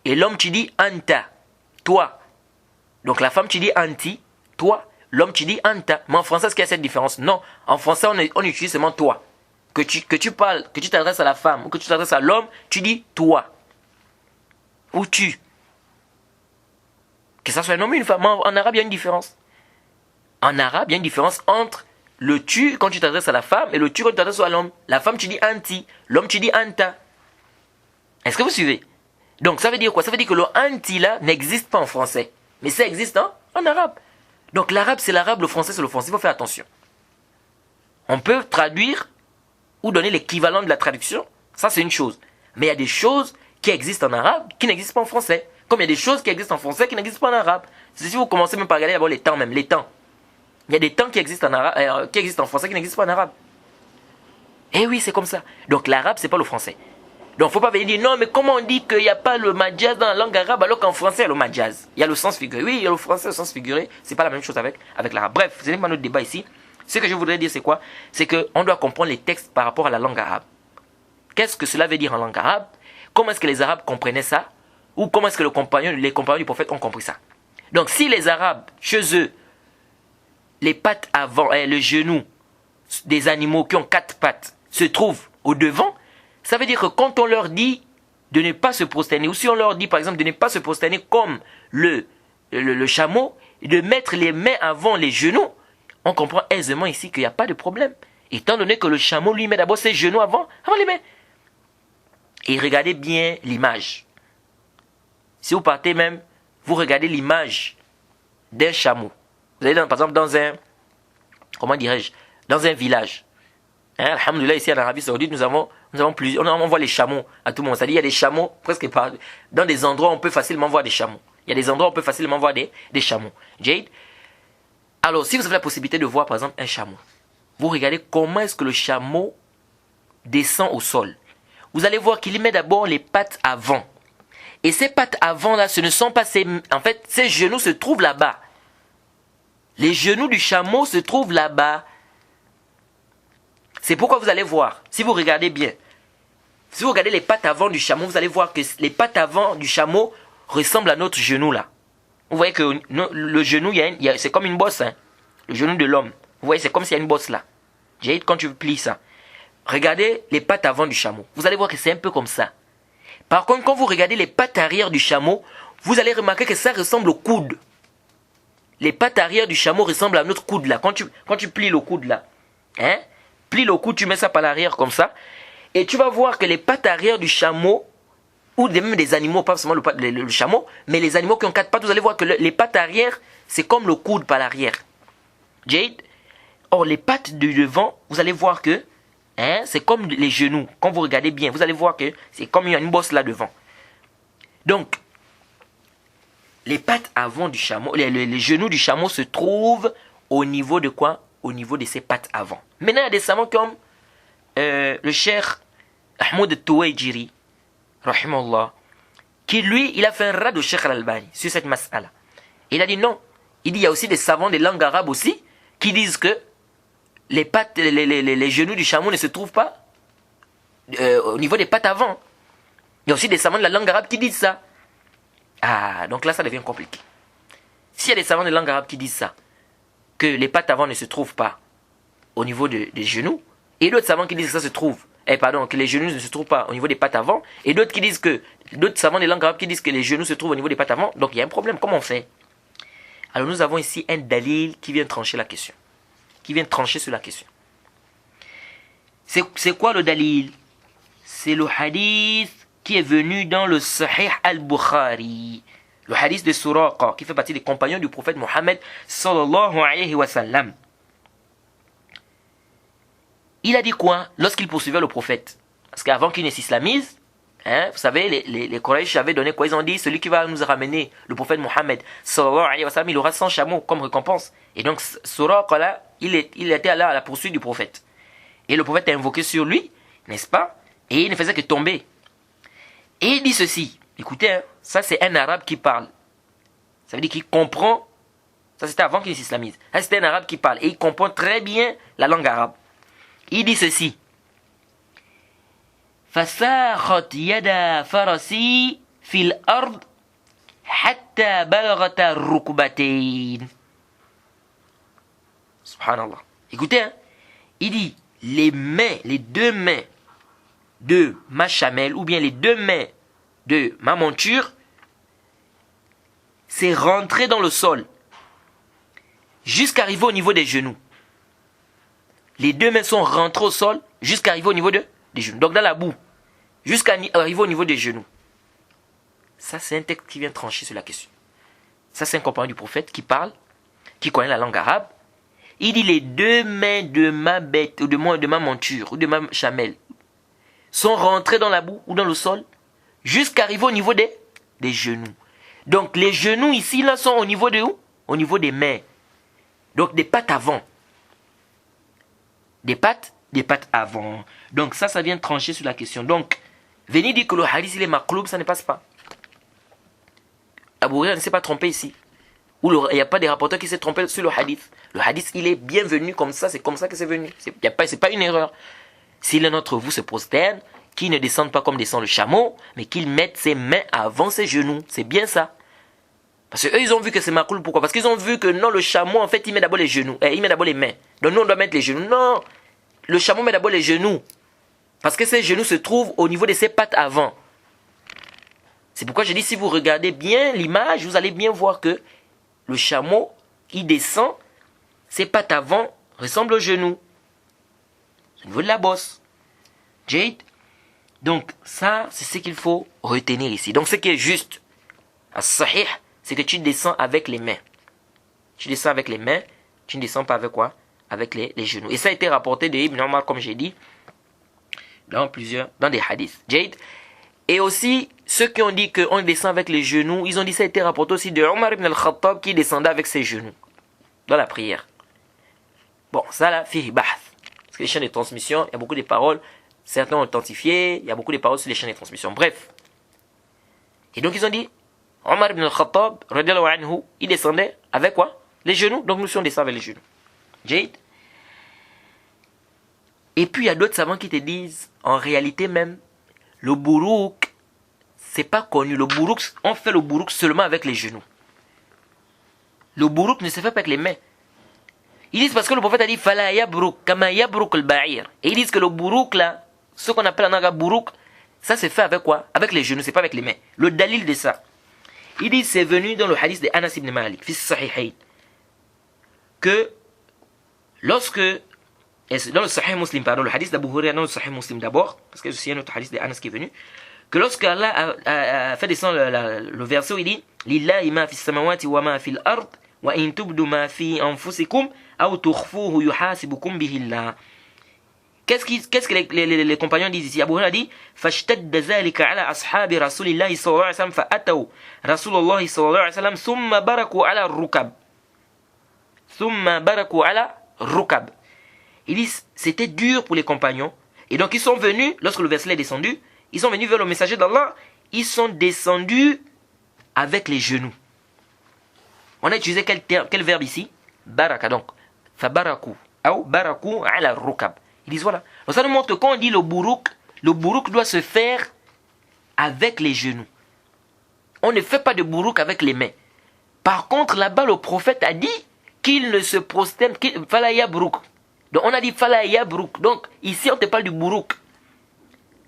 Speaker 1: Et l'homme, tu dis anta. Toi. Donc la femme, tu dis anti. Toi. L'homme, tu dis anta. Mais en français, est-ce qu'il y a cette différence? Non. En français, on utilise seulement toi. Que tu parles, que tu t'adresses à la femme ou que tu t'adresses à l'homme, tu dis toi. Ou tu. Que ça soit un homme ou une femme. En arabe, il y a une différence. En arabe, il y a une différence entre le tu quand tu t'adresses à la femme et le tu quand tu t'adresses à l'homme. La femme, tu dis anti. L'homme, tu dis anta. Est-ce que vous suivez? Donc, ça veut dire quoi? Ça veut dire que le anti là n'existe pas en français. Mais ça existe en arabe. Donc, l'arabe, c'est l'arabe, le français, c'est le français. Il faut faire attention. On peut traduire ou donner l'équivalent de la traduction. Ça, c'est une chose. Mais il y a des choses qui existent en arabe qui n'existent pas en français. Comme il y a des choses qui existent en français qui n'existent pas en arabe. C'est si vous commencez même par regarder d'abord les temps même, les temps. Il y a des temps qui existent en arabe, qui existent en français qui n'existent pas en arabe. Eh oui, c'est comme ça. Donc l'arabe, c'est pas le français. Donc faut pas venir dire non, mais comment on dit qu'il n'y a pas le majaz dans la langue arabe alors qu'en français il y a le majaz? Il y a le sens figuré. Oui, il y a le français, le sens figuré. C'est pas la même chose avec l'arabe. Bref, ce n'est pas notre débat ici. Ce que je voudrais dire, c'est quoi? C'est qu'on doit comprendre les textes par rapport à la langue arabe. Qu'est-ce que cela veut dire en langue arabe? Comment est-ce que les Arabes comprenaient ça? Ou comment est-ce que les compagnons du prophète ont compris ça? Donc si les Arabes, chez eux, les pattes avant, le genou des animaux qui ont 4 pattes se trouvent au devant, ça veut dire que quand on leur dit de ne pas se prosterner, ou si on leur dit par exemple de ne pas se prosterner comme le chameau, et de mettre les mains avant les genoux, on comprend aisément ici qu'il n'y a pas de problème. Étant donné que le chameau lui met d'abord ses genoux avant les mains. Et regardez bien l'image. Si vous partez même, vous regardez l'image d'un chameau. Vous allez par exemple dans un, comment dirais-je, dans un village. Alhamdoulilah, ici en Arabie Saoudite, nous avons plusieurs, on voit les chameaux à tout moment. C'est-à-dire il y a des chameaux presque partout. Dans des endroits où on peut facilement voir des chameaux. Il y a des endroits où on peut facilement voir des chameaux. Jade. Alors, si vous avez la possibilité de voir par exemple un chameau, vous regardez comment est-ce que le chameau descend au sol. Vous allez voir qu'il y met d'abord les pattes avant. Et ces pattes avant là, ce ne sont pas ses... En fait, ses genoux se trouvent là-bas. Les genoux du chameau se trouvent là-bas. C'est pourquoi vous allez voir, si vous regardez bien, si vous regardez les pattes avant du chameau, vous allez voir que les pattes avant du chameau ressemblent à notre genou là. Vous voyez que le genou, c'est comme une bosse. Hein? Le genou de l'homme. Vous voyez, c'est comme s'il y a une bosse là. J'ai dit quand tu plies ça. Regardez les pattes avant du chameau. Vous allez voir que c'est un peu comme ça. Par contre, quand vous regardez les pattes arrière du chameau, vous allez remarquer que ça ressemble au coude. Les pattes arrière du chameau ressemblent à notre coude là. Quand tu plies le coude là, hein? Plie le coude, tu mets ça par l'arrière comme ça. Et tu vas voir que les pattes arrière du chameau, ou même des animaux, pas seulement le chameau, mais les animaux qui ont 4 pattes, vous allez voir que les pattes arrière, c'est comme le coude par l'arrière. Jade. Or, les pattes du devant, vous allez voir que c'est comme les genoux. Quand vous regardez bien, vous allez voir que c'est comme il y a une bosse là devant. Donc, les pattes avant du chameau, les genoux du chameau se trouvent au niveau de quoi? Au niveau de ses pattes avant. Maintenant, il y a des savants comme le cheikh Ahmoud Touwaijiri, rahimahullah, qui lui, il a fait un rad au cheikh Al-Albani sur cette mas'ala. Il a dit non. Il dit il y a aussi des savants de langue arabe aussi qui disent que les pattes, les genoux du chameau ne se trouvent pas au niveau des pattes avant. Il y a aussi des savants de la langue arabe qui disent ça. Ah, donc là, ça devient compliqué. S'il y a des savants de langue arabe qui disent ça, que les pattes avant ne se trouvent pas au niveau des genoux, et d'autres savants qui disent que ça se trouve, que les genoux ne se trouvent pas au niveau des pattes avant, et d'autres savants de langue arabe qui disent que les genoux se trouvent au niveau des pattes avant, donc il y a un problème. Comment on fait? Alors nous avons ici un dalil qui vient trancher la question, qui vient trancher sur la question. C'est quoi le dalil? C'est le hadith qui est venu dans le Sahih al-Bukhari, le hadith de Suraqa, qui fait partie des compagnons du prophète Mohammed sallallahu alayhi wa sallam. Il a dit quoi lorsqu'il poursuivait le prophète? Parce qu'avant qu'il ne s'islamise, vous savez, les Quraysh avaient donné quoi? Ils ont dit, celui qui va nous ramener le prophète Mohammed sallallahu alayhi wa sallam, il aura 100 chameaux comme récompense. Et donc Suraqa là, il était allé à la poursuite du prophète. Et le prophète a invoqué sur lui, n'est-ce pas? Et il ne faisait que tomber. Et il dit ceci, écoutez, ça c'est un arabe qui parle. Ça veut dire qu'il comprend, ça c'était avant qu'il s'islamise. Ça c'était un arabe qui parle et il comprend très bien la langue arabe. Il dit ceci. فَسَاخَتْ يَدَا فَرَسِي فِي الْأَرْضِ حَتَّى بَلَغَتَ الرُّكْبَتَيْنِ. Subhanallah. Écoutez, il dit, les deux mains de ma chamelle, ou bien les 2 mains de ma monture, c'est rentré dans le sol, jusqu'à arriver au niveau des genoux. Les 2 mains sont rentrées au sol, jusqu'à arriver au niveau des genoux. Donc dans la boue, jusqu'à arriver au niveau des genoux. Ça, c'est un texte qui vient trancher sur la question. Ça, c'est un compagnon du prophète qui parle, qui connaît la langue arabe. Il dit, les 2 mains de ma bête, ou de ma monture, ou de ma chamelle, sont rentrés dans la boue ou dans le sol jusqu'à arriver au niveau des genoux. Donc les genoux ici là sont au niveau de où? Au niveau des mains. Donc des pattes avant. Des pattes avant. Donc ça vient trancher sur la question. Donc venir dire que le hadith il est makloub, ça ne passe pas. Abu Huraira ne s'est pas trompé ici. Ou il n'y a pas des rapporteurs qui s'est trompé sur le hadith. Le hadith il est bien venu comme ça, c'est comme ça que c'est venu. C'est pas une erreur. Si l'un d'entre vous se prosterne, qu'il ne descende pas comme descend le chameau, mais qu'il mette ses mains avant ses genoux. C'est bien ça. Parce qu'eux, ils ont vu que c'est makoul. Pourquoi? Parce qu'ils ont vu que non, le chameau, en fait, il met d'abord les genoux. Il met d'abord les mains. Donc nous, on doit mettre les genoux. Non, le chameau met d'abord les genoux. Parce que ces genoux se trouvent au niveau de ses pattes avant. C'est pourquoi je dis, si vous regardez bien l'image, vous allez bien voir que le chameau, il descend, ses pattes avant ressemblent aux genoux. Au niveau de la bosse. Jade. Donc ça, c'est ce qu'il faut retenir ici. Donc ce qui est juste, as-sahih, c'est que tu descends avec les mains. Tu descends avec les mains, tu ne descends pas avec quoi? Avec les genoux. Et ça a été rapporté de Ibn Omar, comme j'ai dit, dans des hadiths. Jade. Et aussi, ceux qui ont dit qu'on descend avec les genoux, ils ont dit ça a été rapporté aussi de Omar ibn al-Khattab qui descendait avec ses genoux dans la prière. Bon, ça là, fihi bahth. Parce que les chaînes de transmission, il y a beaucoup de paroles, certains ont authentifié, il y a beaucoup de paroles sur les chaînes de transmission. Bref. Et donc ils ont dit, Omar ibn al-Khattab, radiallahu anhu, il descendait avec quoi? Les genoux. Donc nous aussi on descend avec les genoux. Jade. Et puis il y a d'autres savants qui te disent, en réalité même, le bourouk, c'est pas connu. Le bourouk, on fait le bourouk seulement avec les genoux. Le bourouk ne se fait pas avec les mains. Ils disent parce que le prophète a dit Fala yabrouk, kama yabrouk al-ba'ir. Et ils disent que le bourouk là, ce qu'on appelle en arabe bourouk, ça se fait avec quoi? Avec les genoux, c'est pas avec les mains. Le dalil de ça. Ils disent c'est venu dans le hadith de Anas ibn Malik, fils sahihayn, que lorsque, dans le Sahih Muslim, pardon, le hadith d'Abu Hurairah dans le Sahih Muslim d'abord, parce que c'est un autre hadith de Anas qui est venu, que lorsque Allah a fait descendre le verset où il dit Lillahi ma fis samawati wa ma fil ard wa in tubdu ma fi anfusikum aw tukhfuhu yuhasibukum bihi Allah. Qu'est-ce que les compagnons disent ici? Abu Hurairah dit fashtadda zalika ala ashabi rasulillahi sallallahu alayhi wa sallam fa ataw rasulullahi sallallahu alayhi wa sallam thumma baraku ala rukab. Thumma baraku ala rukab. Ils disent c'était dur pour les compagnons et donc ils sont venus lorsque le verset est descendu, ils sont venus vers le messager d'Allah, ils sont descendus avec les genoux. On a utilisé quel verbe ici? Baraka, donc. Fabaraku. Ou baraku ala rukab. Ils disent voilà. Donc ça nous montre que quand on dit le bourouk doit se faire avec les genoux. On ne fait pas de bourouk avec les mains. Par contre, là-bas, le prophète a dit qu'il ne se prosterne, fala yabrouk. Donc on a dit fala yabrouk. Donc ici, on te parle du bourouk.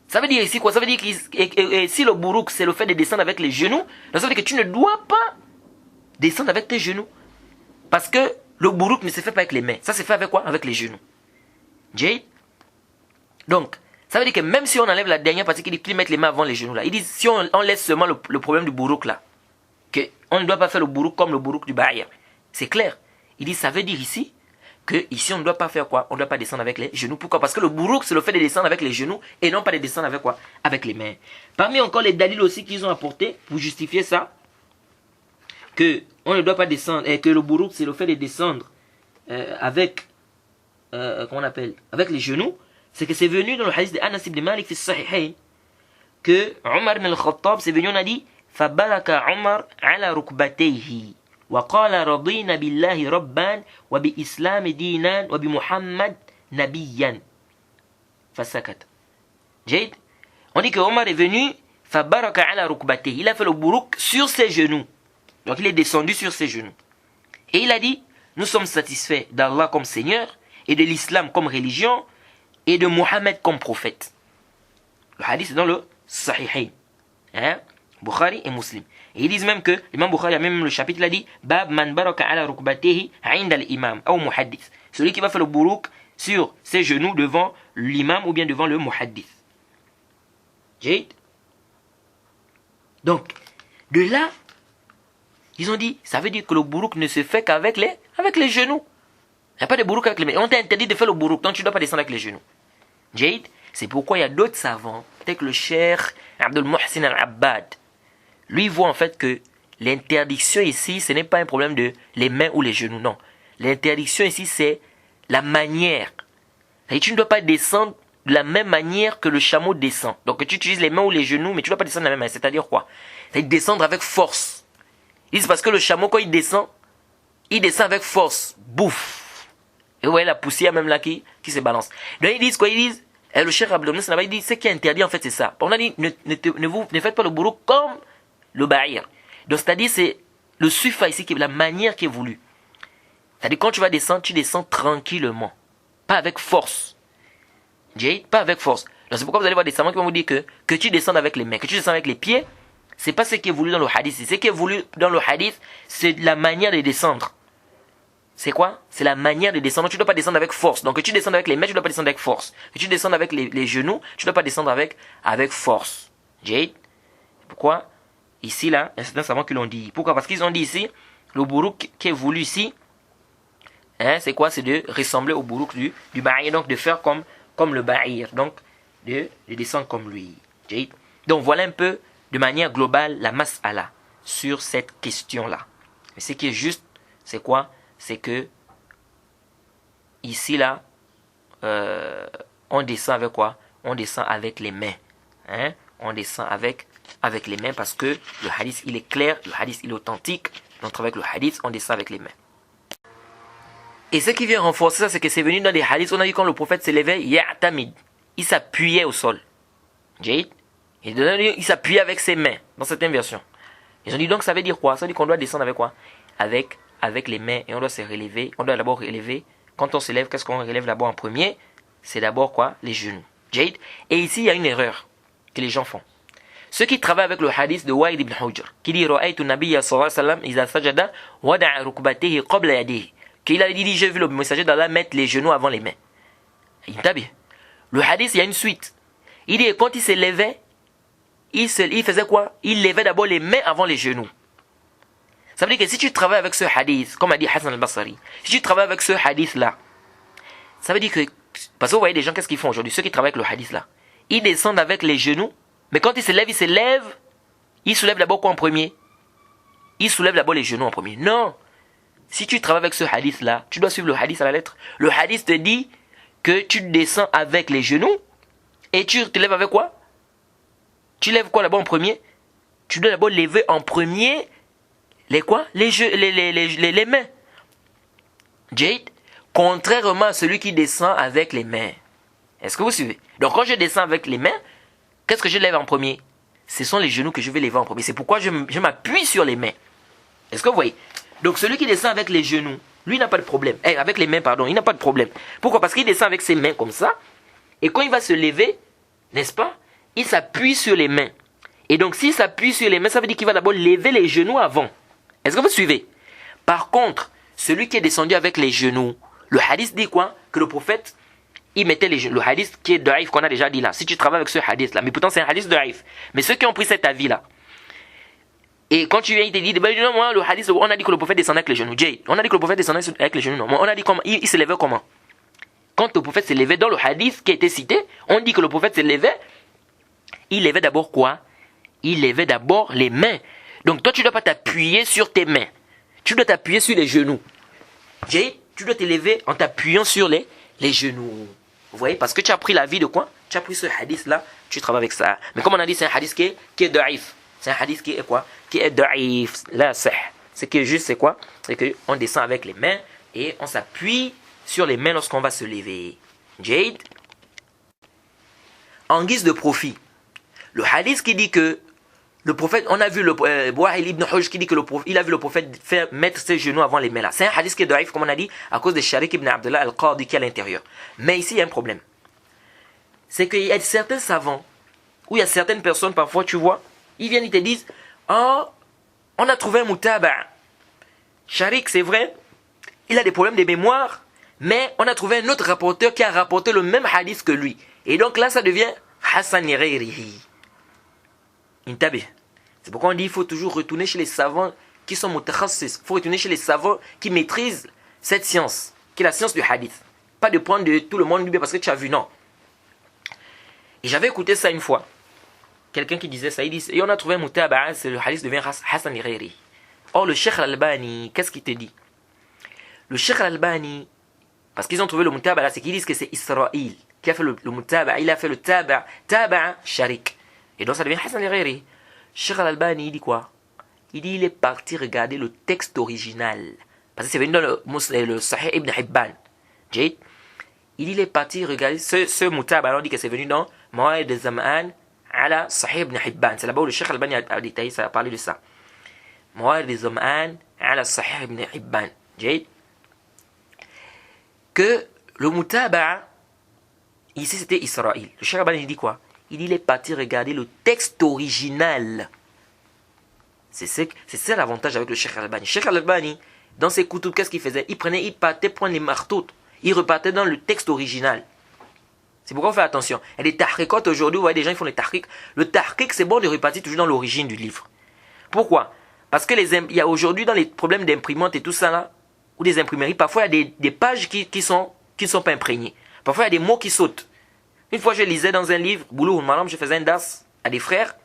Speaker 1: Ça veut dire ici quoi? Ça veut dire que si le bourouk c'est le fait de descendre avec les genoux, donc ça veut dire que tu ne dois pas descendre avec tes genoux. Parce que le bourouk ne se fait pas avec les mains. Ça se fait avec quoi? Avec les genoux. Jade. Donc, ça veut dire que même si on enlève la dernière partie qui dit qu'ils mettent les mains avant les genoux là, ils disent si on laisse seulement le problème du bourouk là, qu'on ne doit pas faire le bourouk comme le bourouk du ba'ir. C'est clair. Ils disent ça veut dire ici que ici on ne doit pas faire quoi? On ne doit pas descendre avec les genoux. Pourquoi? Parce que le bourouk c'est le fait de descendre avec les genoux et non pas de descendre avec quoi? Avec les mains. Parmi encore les dalils aussi qu'ils ont apportés pour justifier ça, que on ne doit pas descendre et que le bourouk c'est le fait de descendre avec comment on appelle? Avec les genoux, c'est que c'est venu dans le hadith de Anas ibn Malik fi sahihayn que Omar ibn al-Khattab c'est venu, on a dit fabaraka Omar ala rukbatayhi. وقال رضينا بالله ربا وبإسلام دينا وبمحمد نبيا فسكت. Jade. On dit que Omar est venu فبارك على ركبته. Il a fait le bourouk sur ses genoux. Donc il est descendu sur ses genoux. Et il a dit nous sommes satisfaits d'Allah comme Seigneur et de l'islam comme religion et de Mohammed comme prophète. Le hadith est dans le Sahihayn. Hein? Bukhari et Muslim. Et ils disent même que l'imam Bukhari a même le chapitre, il a dit Bab man baraka ala rukbatehi inda al-imam ou muhaddith. Celui qui va faire le bourouk sur ses genoux devant l'imam ou bien devant le muhaddith. Jade. Donc, de là, ils ont dit, ça veut dire que le bourouk ne se fait qu'avec les genoux. Il n'y a pas de bourouk avec les mains. On t'a interdit de faire le bourouk, donc tu ne dois pas descendre avec les genoux. Jade. C'est pourquoi il y a d'autres savants, tels que le cheikh Abdul Muhsin al-Abbad. Lui voit en fait que l'interdiction ici, ce n'est pas un problème de les mains ou les genoux, non. L'interdiction ici, c'est la manière. C'est-à-dire, tu ne dois pas descendre de la même manière que le chameau descend. Donc tu utilises les mains ou les genoux, mais tu ne dois pas descendre de la même manière. C'est-à-dire quoi? C'est-à-dire descendre avec force. Ils disent parce que le chameau, quand il descend avec force. Bouf. Et vous voyez la poussière même là qui se balance. Donc ils disent quoi? Ils disent, et le cheikh Abdul Muhsin il dit, ce qui est interdit en fait c'est ça. On a dit, ne faites pas le bourouk comme le ba'ir. Donc c'est-à-dire c'est le sufa ici, qui est la manière qui est voulue. C'est-à-dire quand tu vas descendre, tu descends tranquillement. Pas avec force. Pas avec force. Donc c'est pourquoi vous allez voir des savants qui vont vous dire que tu descends avec les mains, que tu descends avec les pieds. C'est pas ce qui est voulu dans le hadith. Ce qui est voulu dans le hadith, c'est la manière de descendre. C'est quoi? C'est la manière de descendre. Tu ne dois pas descendre avec force. Donc que tu descends avec les mains, tu ne dois pas descendre avec force. Que tu descends avec les genoux, tu ne dois pas descendre avec force. Jade. Pourquoi? Ici, là, il y a certains savants qui l'ont dit. Pourquoi? Parce qu'ils ont dit ici, le bourouk qui est voulu ici, hein, c'est quoi? C'est de ressembler au bourouk du ba'ir. Donc de faire comme le ba'ir. Donc de descendre comme lui. Jade. Donc voilà un peu de manière globale la mas'ala sur cette question-là. Mais ce qui est juste, c'est quoi? C'est que ici là, on descend avec quoi? On descend avec les mains. Hein? On descend avec les mains parce que le hadith il est clair, le hadith il est authentique. Donc avec le hadith, on descend avec les mains. Et ce qui vient renforcer ça, c'est que c'est venu dans des hadiths. On a dit quand le prophète s'élevait, ya'tamid, il s'appuyait au sol. Jade. Il s'appuyait avec ses mains dans certaines versions. Ils ont dit donc ça veut dire quoi? Ça veut dire qu'on doit descendre avec quoi? Avec les mains, et on doit se relever. On doit d'abord relever. Quand on se lève, qu'est-ce qu'on relève d'abord en premier? C'est d'abord quoi? Les genoux. Jade. Et ici, il y a une erreur que les gens font. Ceux qui travaillent avec le hadith de Wa'id ibn Hujr, qui dit Ra'aytu nabiyya sallallahu alayhi wa sallam iza sajada wada'a rukbatihi qabla yadihi. Qu'il a dit j'ai vu le messager d'Allah mettre les genoux avant les mains. Il t'a bien. Le hadith, il y a une suite. Il dit quand il se levait, il faisait quoi? Il levait d'abord les mains avant les genoux. Ça veut dire que si tu travailles avec ce hadith, comme a dit Hassan al-Basri, si tu travailles avec ce hadith-là, ça veut dire que, parce que vous voyez des gens, qu'est-ce qu'ils font aujourd'hui? Ceux qui travaillent avec le hadith-là, ils descendent avec les genoux, mais quand ils se lèvent, ils soulèvent d'abord quoi en premier? Ils soulèvent d'abord les genoux en premier. Non! Si tu travailles avec ce hadith-là, tu dois suivre le hadith à la lettre. Le hadith te dit que tu descends avec les genoux, et tu te lèves avec quoi? Tu lèves quoi d'abord en premier? Tu dois d'abord lever en premier les quoi? Les mains. Jade, contrairement à celui qui descend avec les mains. Est-ce que vous suivez? Donc quand je descends avec les mains, qu'est-ce que je lève en premier? Ce sont les genoux que je vais lever en premier. C'est pourquoi je m'appuie sur les mains. Est-ce que vous voyez? Donc celui qui descend avec les genoux, lui n'a pas de problème. Avec les mains, pardon, il n'a pas de problème. Pourquoi? Parce qu'il descend avec ses mains comme ça. Et quand il va se lever, n'est-ce pas? Il s'appuie sur les mains. Et donc s'il s'appuie sur les mains, ça veut dire qu'il va d'abord lever les genoux avant. Est-ce que vous suivez? Par contre, celui qui est descendu avec les genoux, le hadith dit quoi? Que le prophète, il mettait les genoux. Le hadith qui est daïf qu'on a déjà dit là. Si tu travailles avec ce hadith là, mais pourtant c'est un hadith daïf. Mais ceux qui ont pris cet avis là, et quand tu viens, il te dit, non, moi, le hadith, on a dit que le prophète descendait avec les genoux. Jay, on a dit que le prophète descendait avec les genoux. Non, on a dit comment? Il se levait comment? Quand le prophète se levait dans le hadith qui a été cité, on dit que le prophète se levait. Il levait d'abord quoi? Il levait d'abord les mains. Donc toi, tu ne dois pas t'appuyer sur tes mains. Tu dois t'appuyer sur les genoux. Jay, tu dois te lever en t'appuyant sur les genoux. Vous voyez? Parce que tu as pris l'avis de quoi? Tu as pris ce hadith-là, tu travailles avec ça. Mais comme on a dit, c'est un hadith qui est daïf. C'est un hadith qui est quoi? Qui est daïf. Là, c'est. Ce qui est juste, c'est quoi? C'est qu'on descend avec les mains et on s'appuie sur les mains lorsqu'on va se lever. Jade. En guise de profit, le hadith qui dit que le prophète, on a vu le Wa'il ibn Hujr qui dit que il a vu le prophète faire mettre ses genoux avant les mains là. C'est un hadith qui est daïf, comme on a dit, à cause de Sharik ibn Abdullah al-Qadi qui est à l'intérieur. Mais ici, il y a un problème. C'est qu'il y a certains savants, ou il y a certaines personnes, parfois, tu vois, ils viennent, ils te disent, oh, on a trouvé un mutaba. Sharik, c'est vrai, il a des problèmes de mémoire, mais on a trouvé un autre rapporteur qui a rapporté le même hadith que lui. Et donc là, ça devient Hassan Ghayrihi. C'est pourquoi on dit qu'il faut toujours retourner chez les savants qui sont mutakhassis. Il faut retourner chez les savants qui maîtrisent cette science, qui est la science du hadith. Pas de prendre de tout le monde parce que tu as vu, non. Et j'avais écouté ça une fois. Quelqu'un qui disait ça, il dit, et on a trouvé un mutaba, le hadith devient Hassan Ghayrihi. Or, le Cheikh al-Albani, qu'est-ce qu'il te dit? Le Cheikh al-Albani, parce qu'ils ont trouvé le mutaba là, c'est qu'ils disent que c'est Israël qui a fait le mutaba, il a fait le taba sharik. Et donc ça devient Hassan Ghayrihi. Cheikh al-Albani, il dit quoi? Il dit, il est parti regarder le texte original. Parce que c'est venu dans le Sahih ibn Hibban. Jade. Il est parti regarder ce mutaba, alors on dit que c'est venu dans Mawa'id al-Zam'an ala Sahih ibn Hibban. C'est là-bas où le Cheikh al-Albani a détaillé ça, a parlé de ça. Mawârid az-Zam'ân ala Sahih ibn Hibban. Que le mutaba'a, ici c'était Israël. Le Cheikh Albani dit quoi? Il est parti regarder le texte original. C'est ça l'avantage avec le Cheikh Albani. Cheikh Albani, dans ses koutoub, qu'est-ce qu'il faisait? Il partait prendre les marteaux. Il repartait dans le texte original. C'est pourquoi on fait attention. Et les tahriqat aujourd'hui, vous voyez, des gens ils font les tahriq. Le tahriq, c'est bon de repartir toujours dans l'origine du livre. Pourquoi? Parce que il y a aujourd'hui dans les problèmes d'imprimante et tout ça là, ou des imprimeries, parfois il y a des pages qui sont pas imprégnées. Parfois il y a des mots qui sautent. Une fois je lisais dans un livre, Boulou Madame, je faisais un das à des frères.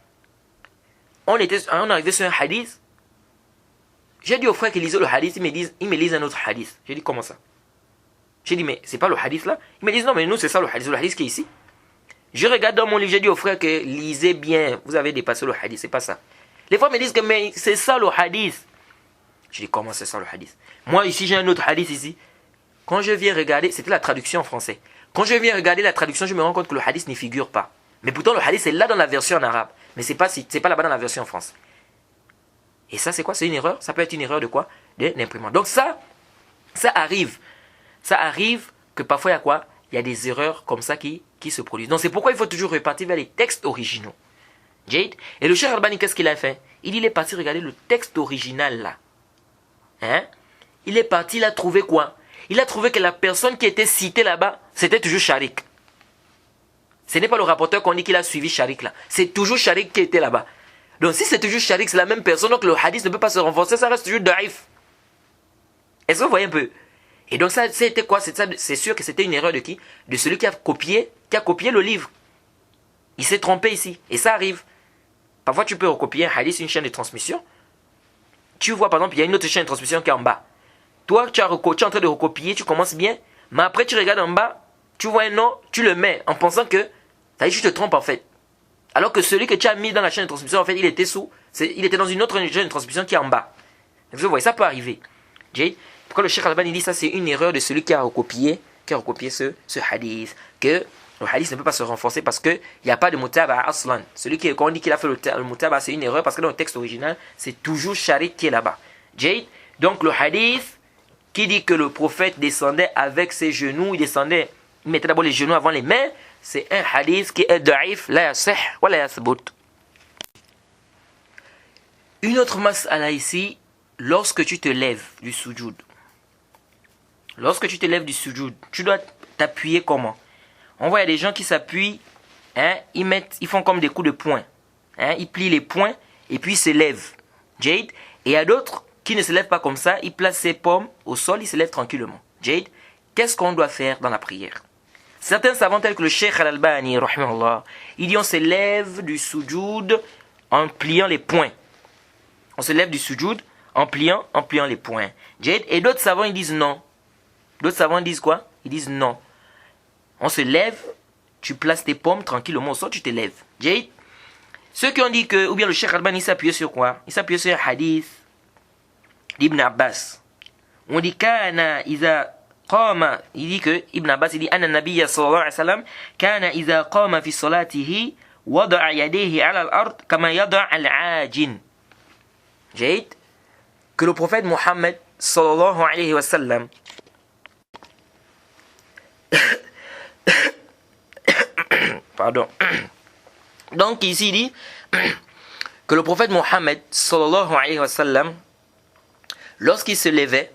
Speaker 1: On arrivait sur un hadith. J'ai dit aux frères qui lisaient le hadith, ils me lisent un autre hadith. J'ai dit comment ça? J'ai dit mais c'est pas le hadith là? Ils me disent non mais nous c'est ça le hadith qui est ici. Je regarde dans mon livre, j'ai dit aux frères que lisez bien, vous avez dépassé le hadith, c'est pas ça. Les frères me disent que mais c'est ça le hadith. Je dis comment c'est ça le hadith? Moi ici j'ai un autre hadith ici. Quand je viens regarder, c'était la traduction en français. Quand je viens regarder la traduction, je me rends compte que le hadith n'y figure pas. Mais pourtant le hadith est là dans la version en arabe. Mais c'est pas là-bas dans la version en français. Et ça c'est quoi? C'est une erreur? Ça peut être une erreur de quoi? De l'imprimante. Donc ça arrive. Ça arrive que parfois il y a quoi? Il y a des erreurs comme ça qui se produisent. Donc c'est pourquoi il faut toujours repartir vers les textes originaux. Jade. Et le Cheikh Albani, qu'est-ce qu'il a fait? Il est parti regarder le texte original là. Hein? Il est parti, il a trouvé quoi? Il a trouvé que la personne qui était citée là-bas, c'était toujours Sharik. Ce n'est pas le rapporteur qu'on dit qu'il a suivi Sharik là. C'est toujours Sharik qui était là-bas. Donc si c'est toujours Sharik, c'est la même personne, donc le hadith ne peut pas se renforcer, ça reste toujours daïf. Est-ce que vous voyez un peu? Et donc ça, c'était quoi? C'est sûr que c'était une erreur de qui? De celui qui a copié le livre. Il s'est trompé ici. Et ça arrive. Parfois tu peux recopier un hadith, une chaîne de transmission. Tu vois par exemple, il y a une autre chaîne de transmission qui est en bas. Toi, tu es en train de recopier, tu commences bien. Mais après tu regardes en bas, tu vois un nom, tu le mets en pensant que tu te trompes en fait. Alors que celui que tu as mis dans la chaîne de transmission, en fait, il était dans une autre chaîne de transmission qui est en bas. Vous voyez, ça peut arriver. Pourquoi le Cheikh Albani dit ça? C'est une erreur de celui qui a recopié ce hadith. Que le hadith ne peut pas se renforcer parce qu'il n'y a pas de mutaba aslan. Celui quand on dit qu'il a fait le mutaba, c'est une erreur parce que dans le texte original, c'est toujours Sharik qui est là-bas. Donc le hadith qui dit que le prophète descendait avec ses genoux, il mettait d'abord les genoux avant les mains, c'est un hadith qui est daïf, la yasih wa la yathbut. Une autre mas'ala ici, lorsque tu te lèves du sujoud. Lorsque tu te lèves du sujoud, tu dois t'appuyer comment? On voit il y a des gens qui s'appuient, ils font comme des coups de poing. Ils plient les poings et puis ils se lèvent. Et il y a d'autres qui ne se lèvent pas comme ça, ils placent ses paumes au sol, ils se lèvent tranquillement. Qu'est-ce qu'on doit faire dans la prière? Certains savants tels que le Cheikh Al-Albani, il dit on se lève du sujoud en pliant les poings. On se lève du sujoud en pliant les poings. Et d'autres savants ils disent non. D'autres savants disent quoi? Ils disent non. On se lève, tu places tes paumes tranquillement au sol, tu te lèves. Ceux qui ont dit que, ou bien le Cheikh Albani s'appuyait sur quoi? Il s'appuyait sur un hadith d'Ibn Abbas. On dit kana iza qama, il dit que Ibn Abbas il dit anna nabiyya sallallahu alayhi wa sallam kana iza qama fi salatihi wada'a yadayhi ala al-ard kama yada'a al-ajin. Que le prophète Mohammed sallallahu alayhi wa sallam pardon. Donc ici il dit que le prophète Mohammed sallallahu alayhi wa sallam, lorsqu'il se levait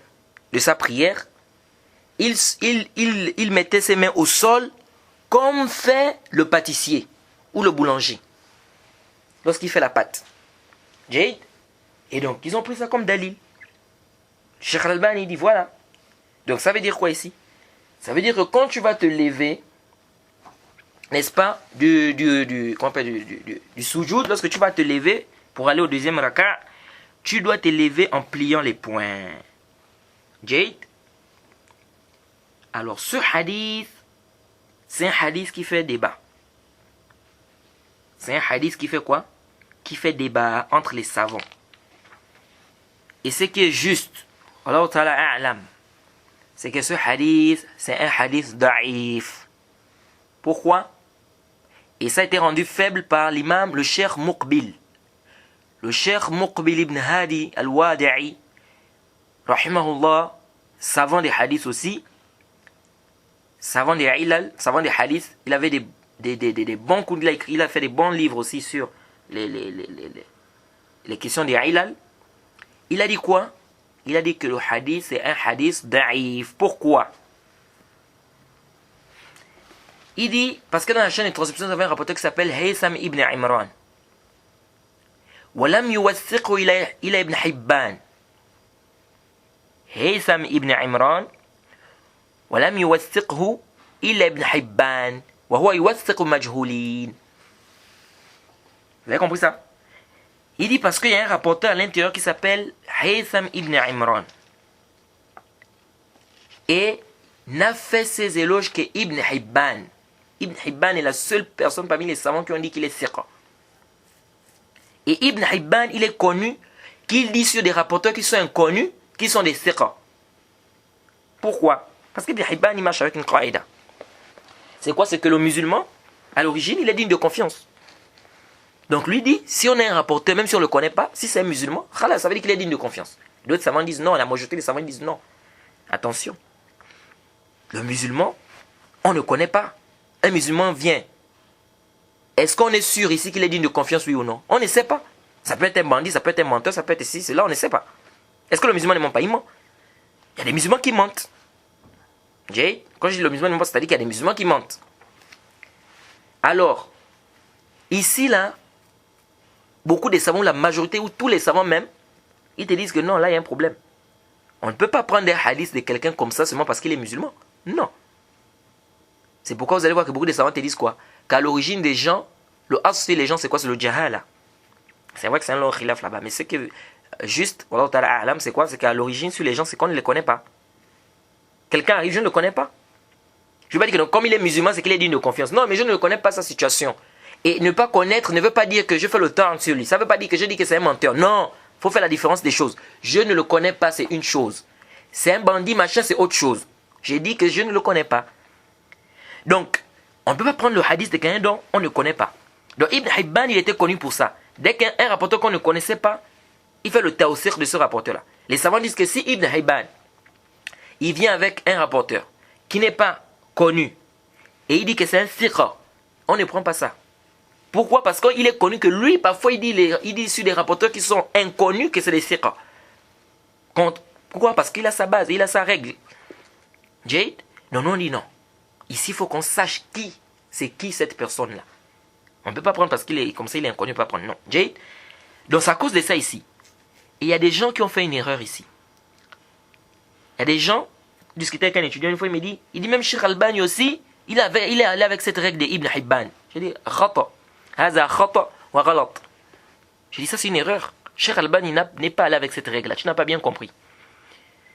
Speaker 1: de sa prière, il mettait ses mains au sol comme fait le pâtissier ou le boulanger lorsqu'il fait la pâte. Et donc ils ont pris ça comme dalil. Cheikh Al-Albani dit voilà. Donc ça veut dire quoi ici? Ça veut dire que quand tu vas te lever, n'est-ce pas, du sujoud, lorsque tu vas te lever pour aller au deuxième raka, tu dois te lever en pliant les poings. Alors ce hadith, c'est un hadith qui fait débat. C'est un hadith qui fait quoi? Qui fait débat entre les savants. Et ce qui est juste, Allah Ta'ala a'lam, c'est que ce hadith, c'est un hadith daïf. Pourquoi? Et ça a été rendu faible par l'imam, le Cheikh Muqbil. le Cheikh Muqbil ibn Hadi al-Wadi'i, rahimahullah, savant des hadiths aussi, savant des ilal, savant des hadiths, il avait des bons coups, il a fait des bons livres aussi sur les questions des ilal. Il a dit quoi? Il a dit que le hadith c'est un hadith da'if. Pourquoi? Il dit, parce que dans la chaîne de transcription, il y avait un rapporteur qui s'appelle Haytham ibn Imran. ولم يوثقه إلى ابن حبان. هيثم ابن عمران ولم يوثقه إلى ابن حبان وهو يوثق مجهولين. Vous avez compris ça? Il dit parce qu'il y a un rapporteur à l'intérieur qui s'appelle Haytham ibn Imran. Et n'a fait ses éloges que Ibn Hibban. Ibn Hibban est la seule personne parmi les savants qui ont dit qu'il est siqa. Et Ibn Hibban, il est connu qu'il dit sur des rapporteurs qui sont inconnus, qui sont des siqa. Pourquoi? Parce qu'Ibn Hibban, il marche avec une qaïda. C'est quoi? C'est que le musulman, à l'origine, il est digne de confiance. Donc lui dit, si on a un rapporteur, même si on ne le connaît pas, si c'est un musulman, ça veut dire qu'il est digne de confiance. D'autres savants disent non, la majorité des savants disent non. Attention. Le musulman, on ne connaît pas. Un musulman vient. Est-ce qu'on est sûr ici qu'il est digne de confiance, oui ou non? On ne sait pas. Ça peut être un bandit, ça peut être un menteur, ça peut être ici, c'est là, on ne sait pas. Est-ce que le musulman ne ment pas? Il ment. Il y a des musulmans qui mentent. Quand je dis le musulman ne ment pas, c'est-à-dire qu'il y a des musulmans qui mentent. Alors, ici, là, beaucoup des savants, la majorité, ou tous les savants même, ils te disent que non, là, il y a un problème. On ne peut pas prendre des hadiths de quelqu'un comme ça seulement parce qu'il est musulman. Non. C'est pourquoi vous allez voir que beaucoup de savants te disent quoi? Qu'à l'origine des gens, le asl les gens, c'est quoi? C'est le jahala. C'est vrai que c'est un long khilaf là-bas, mais c'est que juste, c'est quoi? C'est qu'à l'origine, sur les gens, c'est qu'on ne les connaît pas. Quelqu'un arrive, je ne le connais pas. Je ne veux pas dire que comme il est musulman, c'est qu'il est digne de confiance. Non, mais je ne connais pas sa situation. Et ne pas connaître ne veut pas dire que je fais le temps sur lui. Ça ne veut pas dire que je dis que c'est un menteur. Non, il faut faire la différence des choses. Je ne le connais pas, c'est une chose. C'est un bandit, machin, c'est autre chose. J'ai dit que je ne le connais pas. Donc, on ne peut pas prendre le hadith de quelqu'un dont on ne connaît pas. Donc, Ibn Hibban, il était connu pour ça. Dès qu'un rapporteur qu'on ne connaissait pas, il fait le tawsir de ce rapporteur-là. Les savants disent que si Ibn Hibban, il vient avec un rapporteur qui n'est pas connu, et il dit que c'est un siqa, on ne prend pas ça. Pourquoi? Parce qu'il est connu que lui, parfois, il dit sur des rapporteurs qui sont inconnus que c'est des siqa. Pourquoi? Parce qu'il a sa base, il a sa règle. Jade? Non, on dit non. Ici, il faut qu'on sache c'est qui cette personne-là. On ne peut pas prendre parce qu'il est comme ça, il est inconnu, on ne peut pas prendre. Non. Jade? Donc, c'est à cause de ça ici. Et il y a des gens qui ont fait une erreur ici. Il y a des gens, discuter avec un étudiant, une fois, il dit même Cheikh Albani aussi, il est allé avec cette règle de Ibn Hibban. Je dis, khata. Haza khata wa ghalat. Je dis, ça c'est une erreur. Cheikh Albani n'est pas allé avec cette règle-là. Tu n'as pas bien compris.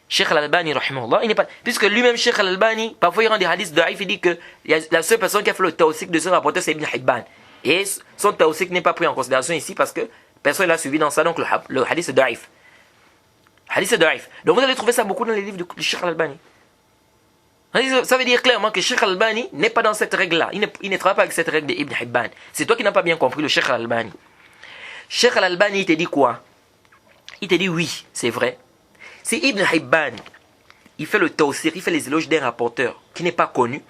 Speaker 1: Cheikh Al-Albani, rahimahullah, il n'est pas. Puisque lui-même, Cheikh Al-Albani, parfois il rend des hadiths da'if, il dit que la seule personne qui a fait le tawsik de ce rapporteur, c'est Ibn Hibban. Et son tawsik n'est pas pris en considération ici parce que personne ne l'a suivi dans ça, donc le hadith est da'if. Hadith est da'if. Donc vous allez trouver ça beaucoup dans les livres de Cheikh Al-Albani. Ça veut dire clairement que Cheikh Al-Albani n'est pas dans cette règle-là. Il ne travaille pas avec cette règle de Ibn Hibban. C'est toi qui n'as pas bien compris le Cheikh Al-Albani. Cheikh Al-Albani, il te dit quoi? Il te dit oui, c'est vrai. Si Ibn Hibban, il fait le tawsir, il fait les éloges d'un rapporteur qui n'est pas connu,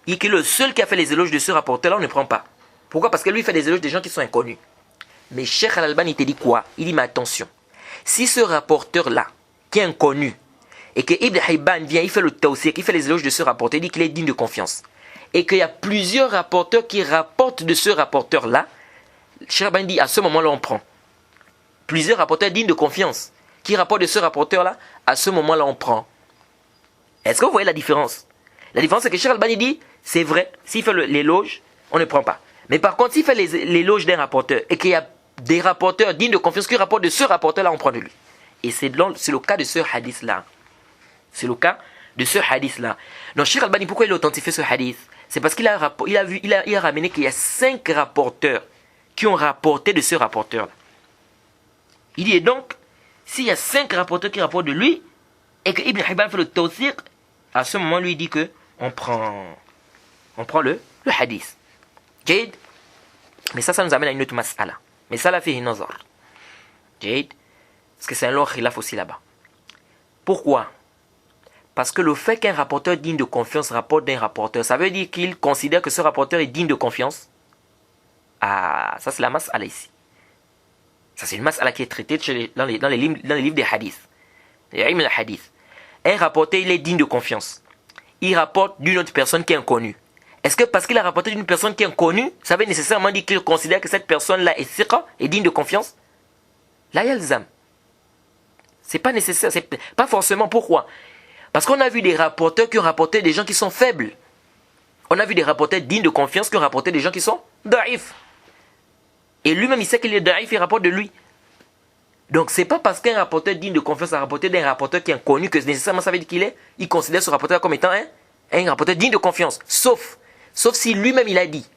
Speaker 1: et que le seul qui a fait les éloges de ce rapporteur-là, on ne prend pas. Pourquoi? Parce que lui, il fait des éloges des gens qui sont inconnus. Mais Cheikh Al-Albani, il te dit quoi? Il dit, mais attention, si ce rapporteur-là, qui est inconnu, et que Ibn Hibban vient, il fait le tawsir, il fait les éloges de ce rapporteur, il dit qu'il est digne de confiance, et qu'il y a plusieurs rapporteurs qui rapportent de ce rapporteur-là, Cheikh Al-Albani dit, à ce moment-là, on prend. Plusieurs rapporteurs dignes de confiance qui rapportent de ce rapporteur-là, à ce moment-là, on prend. Est-ce que vous voyez la différence? La différence, c'est que Cheikh Al-Albani dit, c'est vrai, s'il fait l'éloge, on ne prend pas. Mais par contre, s'il fait l'éloge d'un rapporteur, et qu'il y a des rapporteurs dignes de confiance qui rapportent de ce rapporteur-là, on prend de lui. Et c'est le cas de ce hadith-là. C'est le cas de ce hadith-là. Donc, Cheikh Al-Albani, pourquoi il a authentifié ce hadith? C'est parce qu'il a ramené qu'il y a 5 rapporteurs qui ont rapporté de ce rapporteur-là. Il dit, et donc, s'il y a 5 rapporteurs qui rapportent de lui, et que Ibn Hibban fait le tawsir, à ce moment, lui, il dit que on prend le hadith. Jade. Mais ça nous amène à une autre mas'ala. Mais ça, la fait nazar. Jade. Parce que c'est un long khilaf aussi là-bas. Pourquoi? Parce que le fait qu'un rapporteur digne de confiance rapporte d'un rapporteur, ça veut dire qu'il considère que ce rapporteur est digne de confiance. Ah, ça c'est la mas'ala ici. Ça c'est une mas'ala qui est traitée dans les livres des hadiths. Les hadiths. Un rapporteur, il est digne de confiance. Il rapporte d'une autre personne qui est inconnue. Est-ce que parce qu'il a rapporté d'une personne qui est inconnue, ça veut nécessairement dire qu'il considère que cette personne-là est siqa, est digne de confiance? Là, yalzam. C'est pas nécessaire, c'est pas forcément. Pourquoi? Parce qu'on a vu des rapporteurs qui ont rapporté des gens qui sont faibles. On a vu des rapporteurs dignes de confiance qui ont rapporté des gens qui sont da'if. Et lui-même, il sait qu'il est da'if, il rapporte de lui. Donc, c'est pas parce qu'un rapporteur digne de confiance a rapporté d'un rapporteur qui est inconnu que nécessairement ça veut dire il considère ce rapporteur comme étant un rapporteur digne de confiance. Sauf si lui-même il a dit,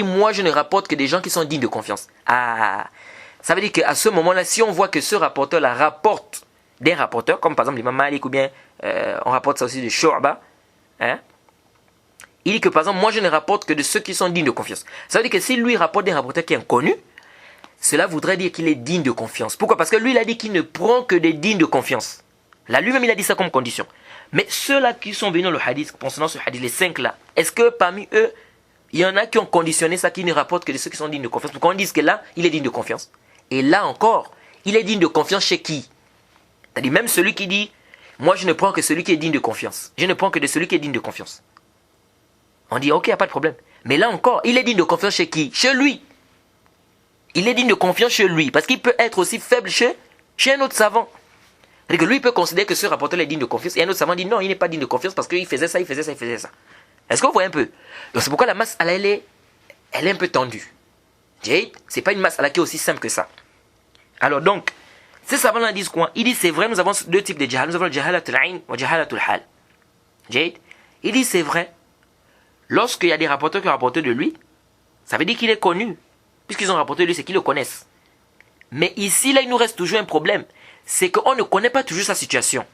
Speaker 1: moi je ne rapporte que des gens qui sont dignes de confiance. Ah, ça veut dire qu'à ce moment-là, si on voit que ce rapporteur-là rapporte des rapporteurs, comme par exemple l'imam Malik ou bien on rapporte ça aussi de Shu'ba, hein, il dit que par exemple, moi je ne rapporte que de ceux qui sont dignes de confiance. Ça veut dire que si lui rapporte d'un rapporteur qui est inconnu, cela voudrait dire qu'il est digne de confiance. Pourquoi? Parce que lui il a dit qu'il ne prend que des dignes de confiance. Là lui-même il a dit ça comme condition. Mais ceux-là qui sont venus dans le hadith, concernant ce hadith, les 5 là, est-ce que parmi eux, il y en a qui ont conditionné ça, qui ne rapportent que de ceux qui sont dignes de confiance? Pour qu'on dise que là, il est digne de confiance. Et là encore, il est digne de confiance chez qui? C'est-à-dire même celui qui dit, moi je ne prends que celui qui est digne de confiance. Je ne prends que de celui qui est digne de confiance. On dit, ok, il n'y a pas de problème. Mais là encore, il est digne de confiance chez qui? Chez lui. Il est digne de confiance chez lui. Parce qu'il peut être aussi faible chez un autre savant. C'est-à-dire que lui peut considérer que ce rapporteur est digne de confiance. Et un autre savant dit, non, il n'est pas digne de confiance parce qu'il faisait ça, il faisait ça, il faisait ça. Est-ce que vous voyez un peu? Donc c'est pourquoi la masse, elle est un peu tendue. C'est pas une masse qui est aussi simple que ça. Alors donc, ces savants-là disent quoi? Ils disent, c'est vrai, nous avons deux types de jahal. Nous avons le jahalatul ayn et le jahalatul hal. Ils disent, c'est vrai. Lorsqu'il y a des rapporteurs qui ont rapporté de lui, ça veut dire qu'il est connu. Puisqu'ils ont rapporté de lui, c'est qu'ils le connaissent. Mais ici, là, il nous reste toujours un problème. C'est qu'on ne connaît pas toujours sa situation.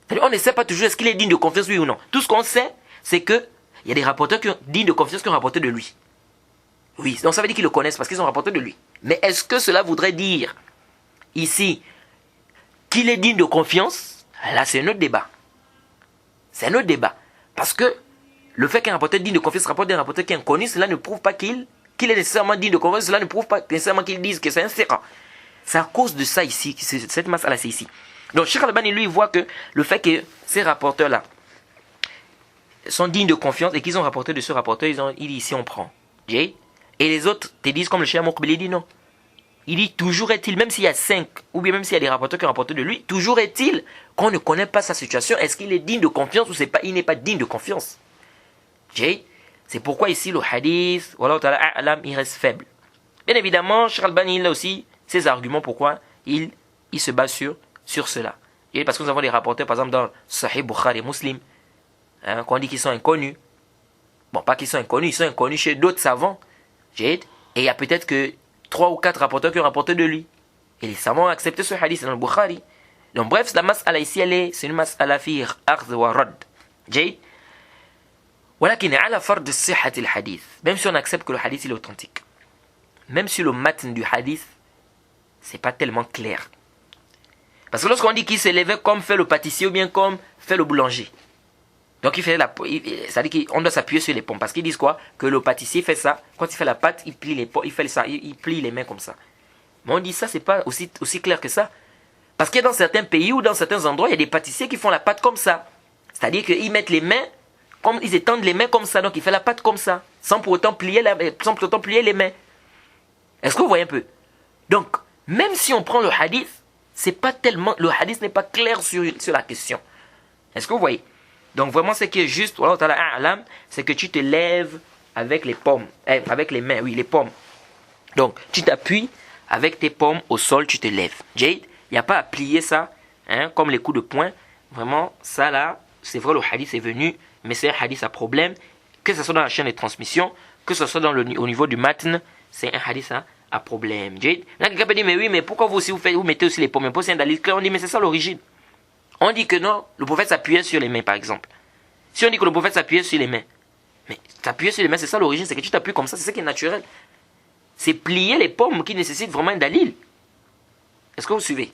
Speaker 1: C'est-à-dire, on ne sait pas toujours est-ce qu'il est digne de confiance, oui ou non. Tout ce qu'on sait, c'est qu'il y a des rapporteurs dignes de confiance qui ont rapporté de lui. Oui, donc ça veut dire qu'ils le connaissent parce qu'ils ont rapporté de lui. Mais est-ce que cela voudrait dire, ici, qu'il est digne de confiance? Là, c'est un autre débat. C'est un autre débat. Parce que le fait qu'un rapporteur digne de confiance rapporte d'un rapporteur qui est inconnu, cela ne prouve pas qu'il est nécessairement digne de confiance. Cela ne prouve pas nécessairement qu'il dise que c'est un siqa. C'est à cause de ça ici, cette masse-là, c'est ici. Donc, Cheikh Al-Albani, lui, voit que le fait que ces rapporteurs-là sont dignes de confiance et qu'ils ont rapporté de ce rapporteur, il dit ici, on prend. Et les autres te disent, comme le Cheikh Moukbili, il dit non. Il dit, toujours est-il, même s'il y a 5, ou bien même s'il y a des rapporteurs qui ont rapporté de lui, toujours est-il qu'on ne connaît pas sa situation. Est-ce qu'il est digne de confiance ou il n'est pas digne de confiance? C'est pourquoi ici, le hadith, wallahu ta'ala a'lam, il reste faible. Bien évidemment, Cheikh Al-Albani, il a aussi ses arguments pourquoi il se base sur cela. Et parce que nous avons des rapporteurs, par exemple, dans Sahih Bukhari et Muslim, qu'on dit qu'ils sont inconnus. Bon, pas qu'ils sont inconnus, ils sont inconnus chez d'autres savants. Et il y a peut-être que 3 ou 4 rapporteurs qui ont rapporté de lui. Et les savants ont accepté ce hadith dans le Bukhari. Donc bref, la mas'ala ici, c'est une mas'ala fi akhd wa rad. ولكن على فرض صحة الحديث, même si on accepte que le hadith il est authentique, même si le matn du hadith c'est pas tellement clair, parce que lorsqu'on dit qu'il s'est levé comme fait le pâtissier ou bien comme fait le boulanger, donc il fait ça dit qu'on doit s'appuyer sur les pommes, parce qu'ils disent quoi, que le pâtissier fait ça, quand il fait la pâte il plie les pommes, il plie les mains comme ça. Mais on dit ça c'est pas aussi clair que ça, parce que dans certains pays ou dans certains endroits il y a des pâtissiers qui font la pâte comme ça, c'est-à-dire qu'ils mettent les mains comme ils étendent les mains comme ça, donc il fait la pâte comme ça, sans pour autant plier les mains. Est-ce que vous voyez un peu? Donc, même si on prend le hadith, le hadith n'est pas clair sur la question. Est-ce que vous voyez? Donc vraiment, ce qui est juste, c'est que tu te lèves avec les pommes, avec les mains, oui, les pommes. Donc, tu t'appuies avec tes pommes au sol, tu te lèves. Jade, il n'y a pas à plier ça, comme les coups de poing. Vraiment, ça là, c'est vrai, le hadith est venu, mais c'est un hadith à problème, que ce soit dans la chaîne de transmission, que ce soit au niveau du matn, c'est un hadith à problème. Là, quelqu'un peut dire, mais oui, mais pourquoi vous mettez aussi les pommes? C'est un hadith clair. On dit, mais c'est ça l'origine. On dit que non, le prophète s'appuyait sur les mains, par exemple. Si on dit que le prophète s'appuyait sur les mains, mais t'appuyer sur les mains, c'est ça l'origine, c'est que tu t'appuies comme ça, c'est ça qui est naturel. C'est plier les pommes qui nécessite vraiment un dalil. Est-ce que vous suivez?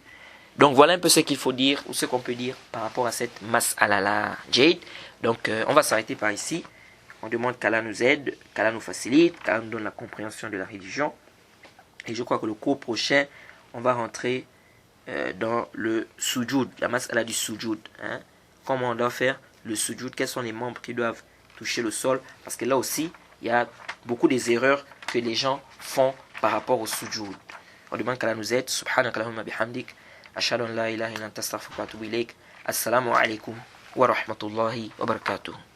Speaker 1: Donc voilà un peu ce qu'il faut dire ou ce qu'on peut dire par rapport à cette mas'ala-là, Jade. Donc on va s'arrêter par ici. On demande qu'Allah nous aide, qu'Allah nous facilite, qu'Allah nous donne la compréhension de la religion. Et je crois que le cours prochain, on va rentrer dans le sujoud, la mas'ala du sujoud. Hein? Comment on doit faire le sujoud, quels sont les membres qui doivent toucher le sol. Parce que là aussi, il y a beaucoup des erreurs que les gens font par rapport au sujoud. On demande qu'Allah nous aide. Subhanaka Allahumma bihamdik. Ashhadu an la ilaha illa anta astaghfiruka wa atubu ilayk. Assalamu alaikum wa rahmatullahi wa barakatuh.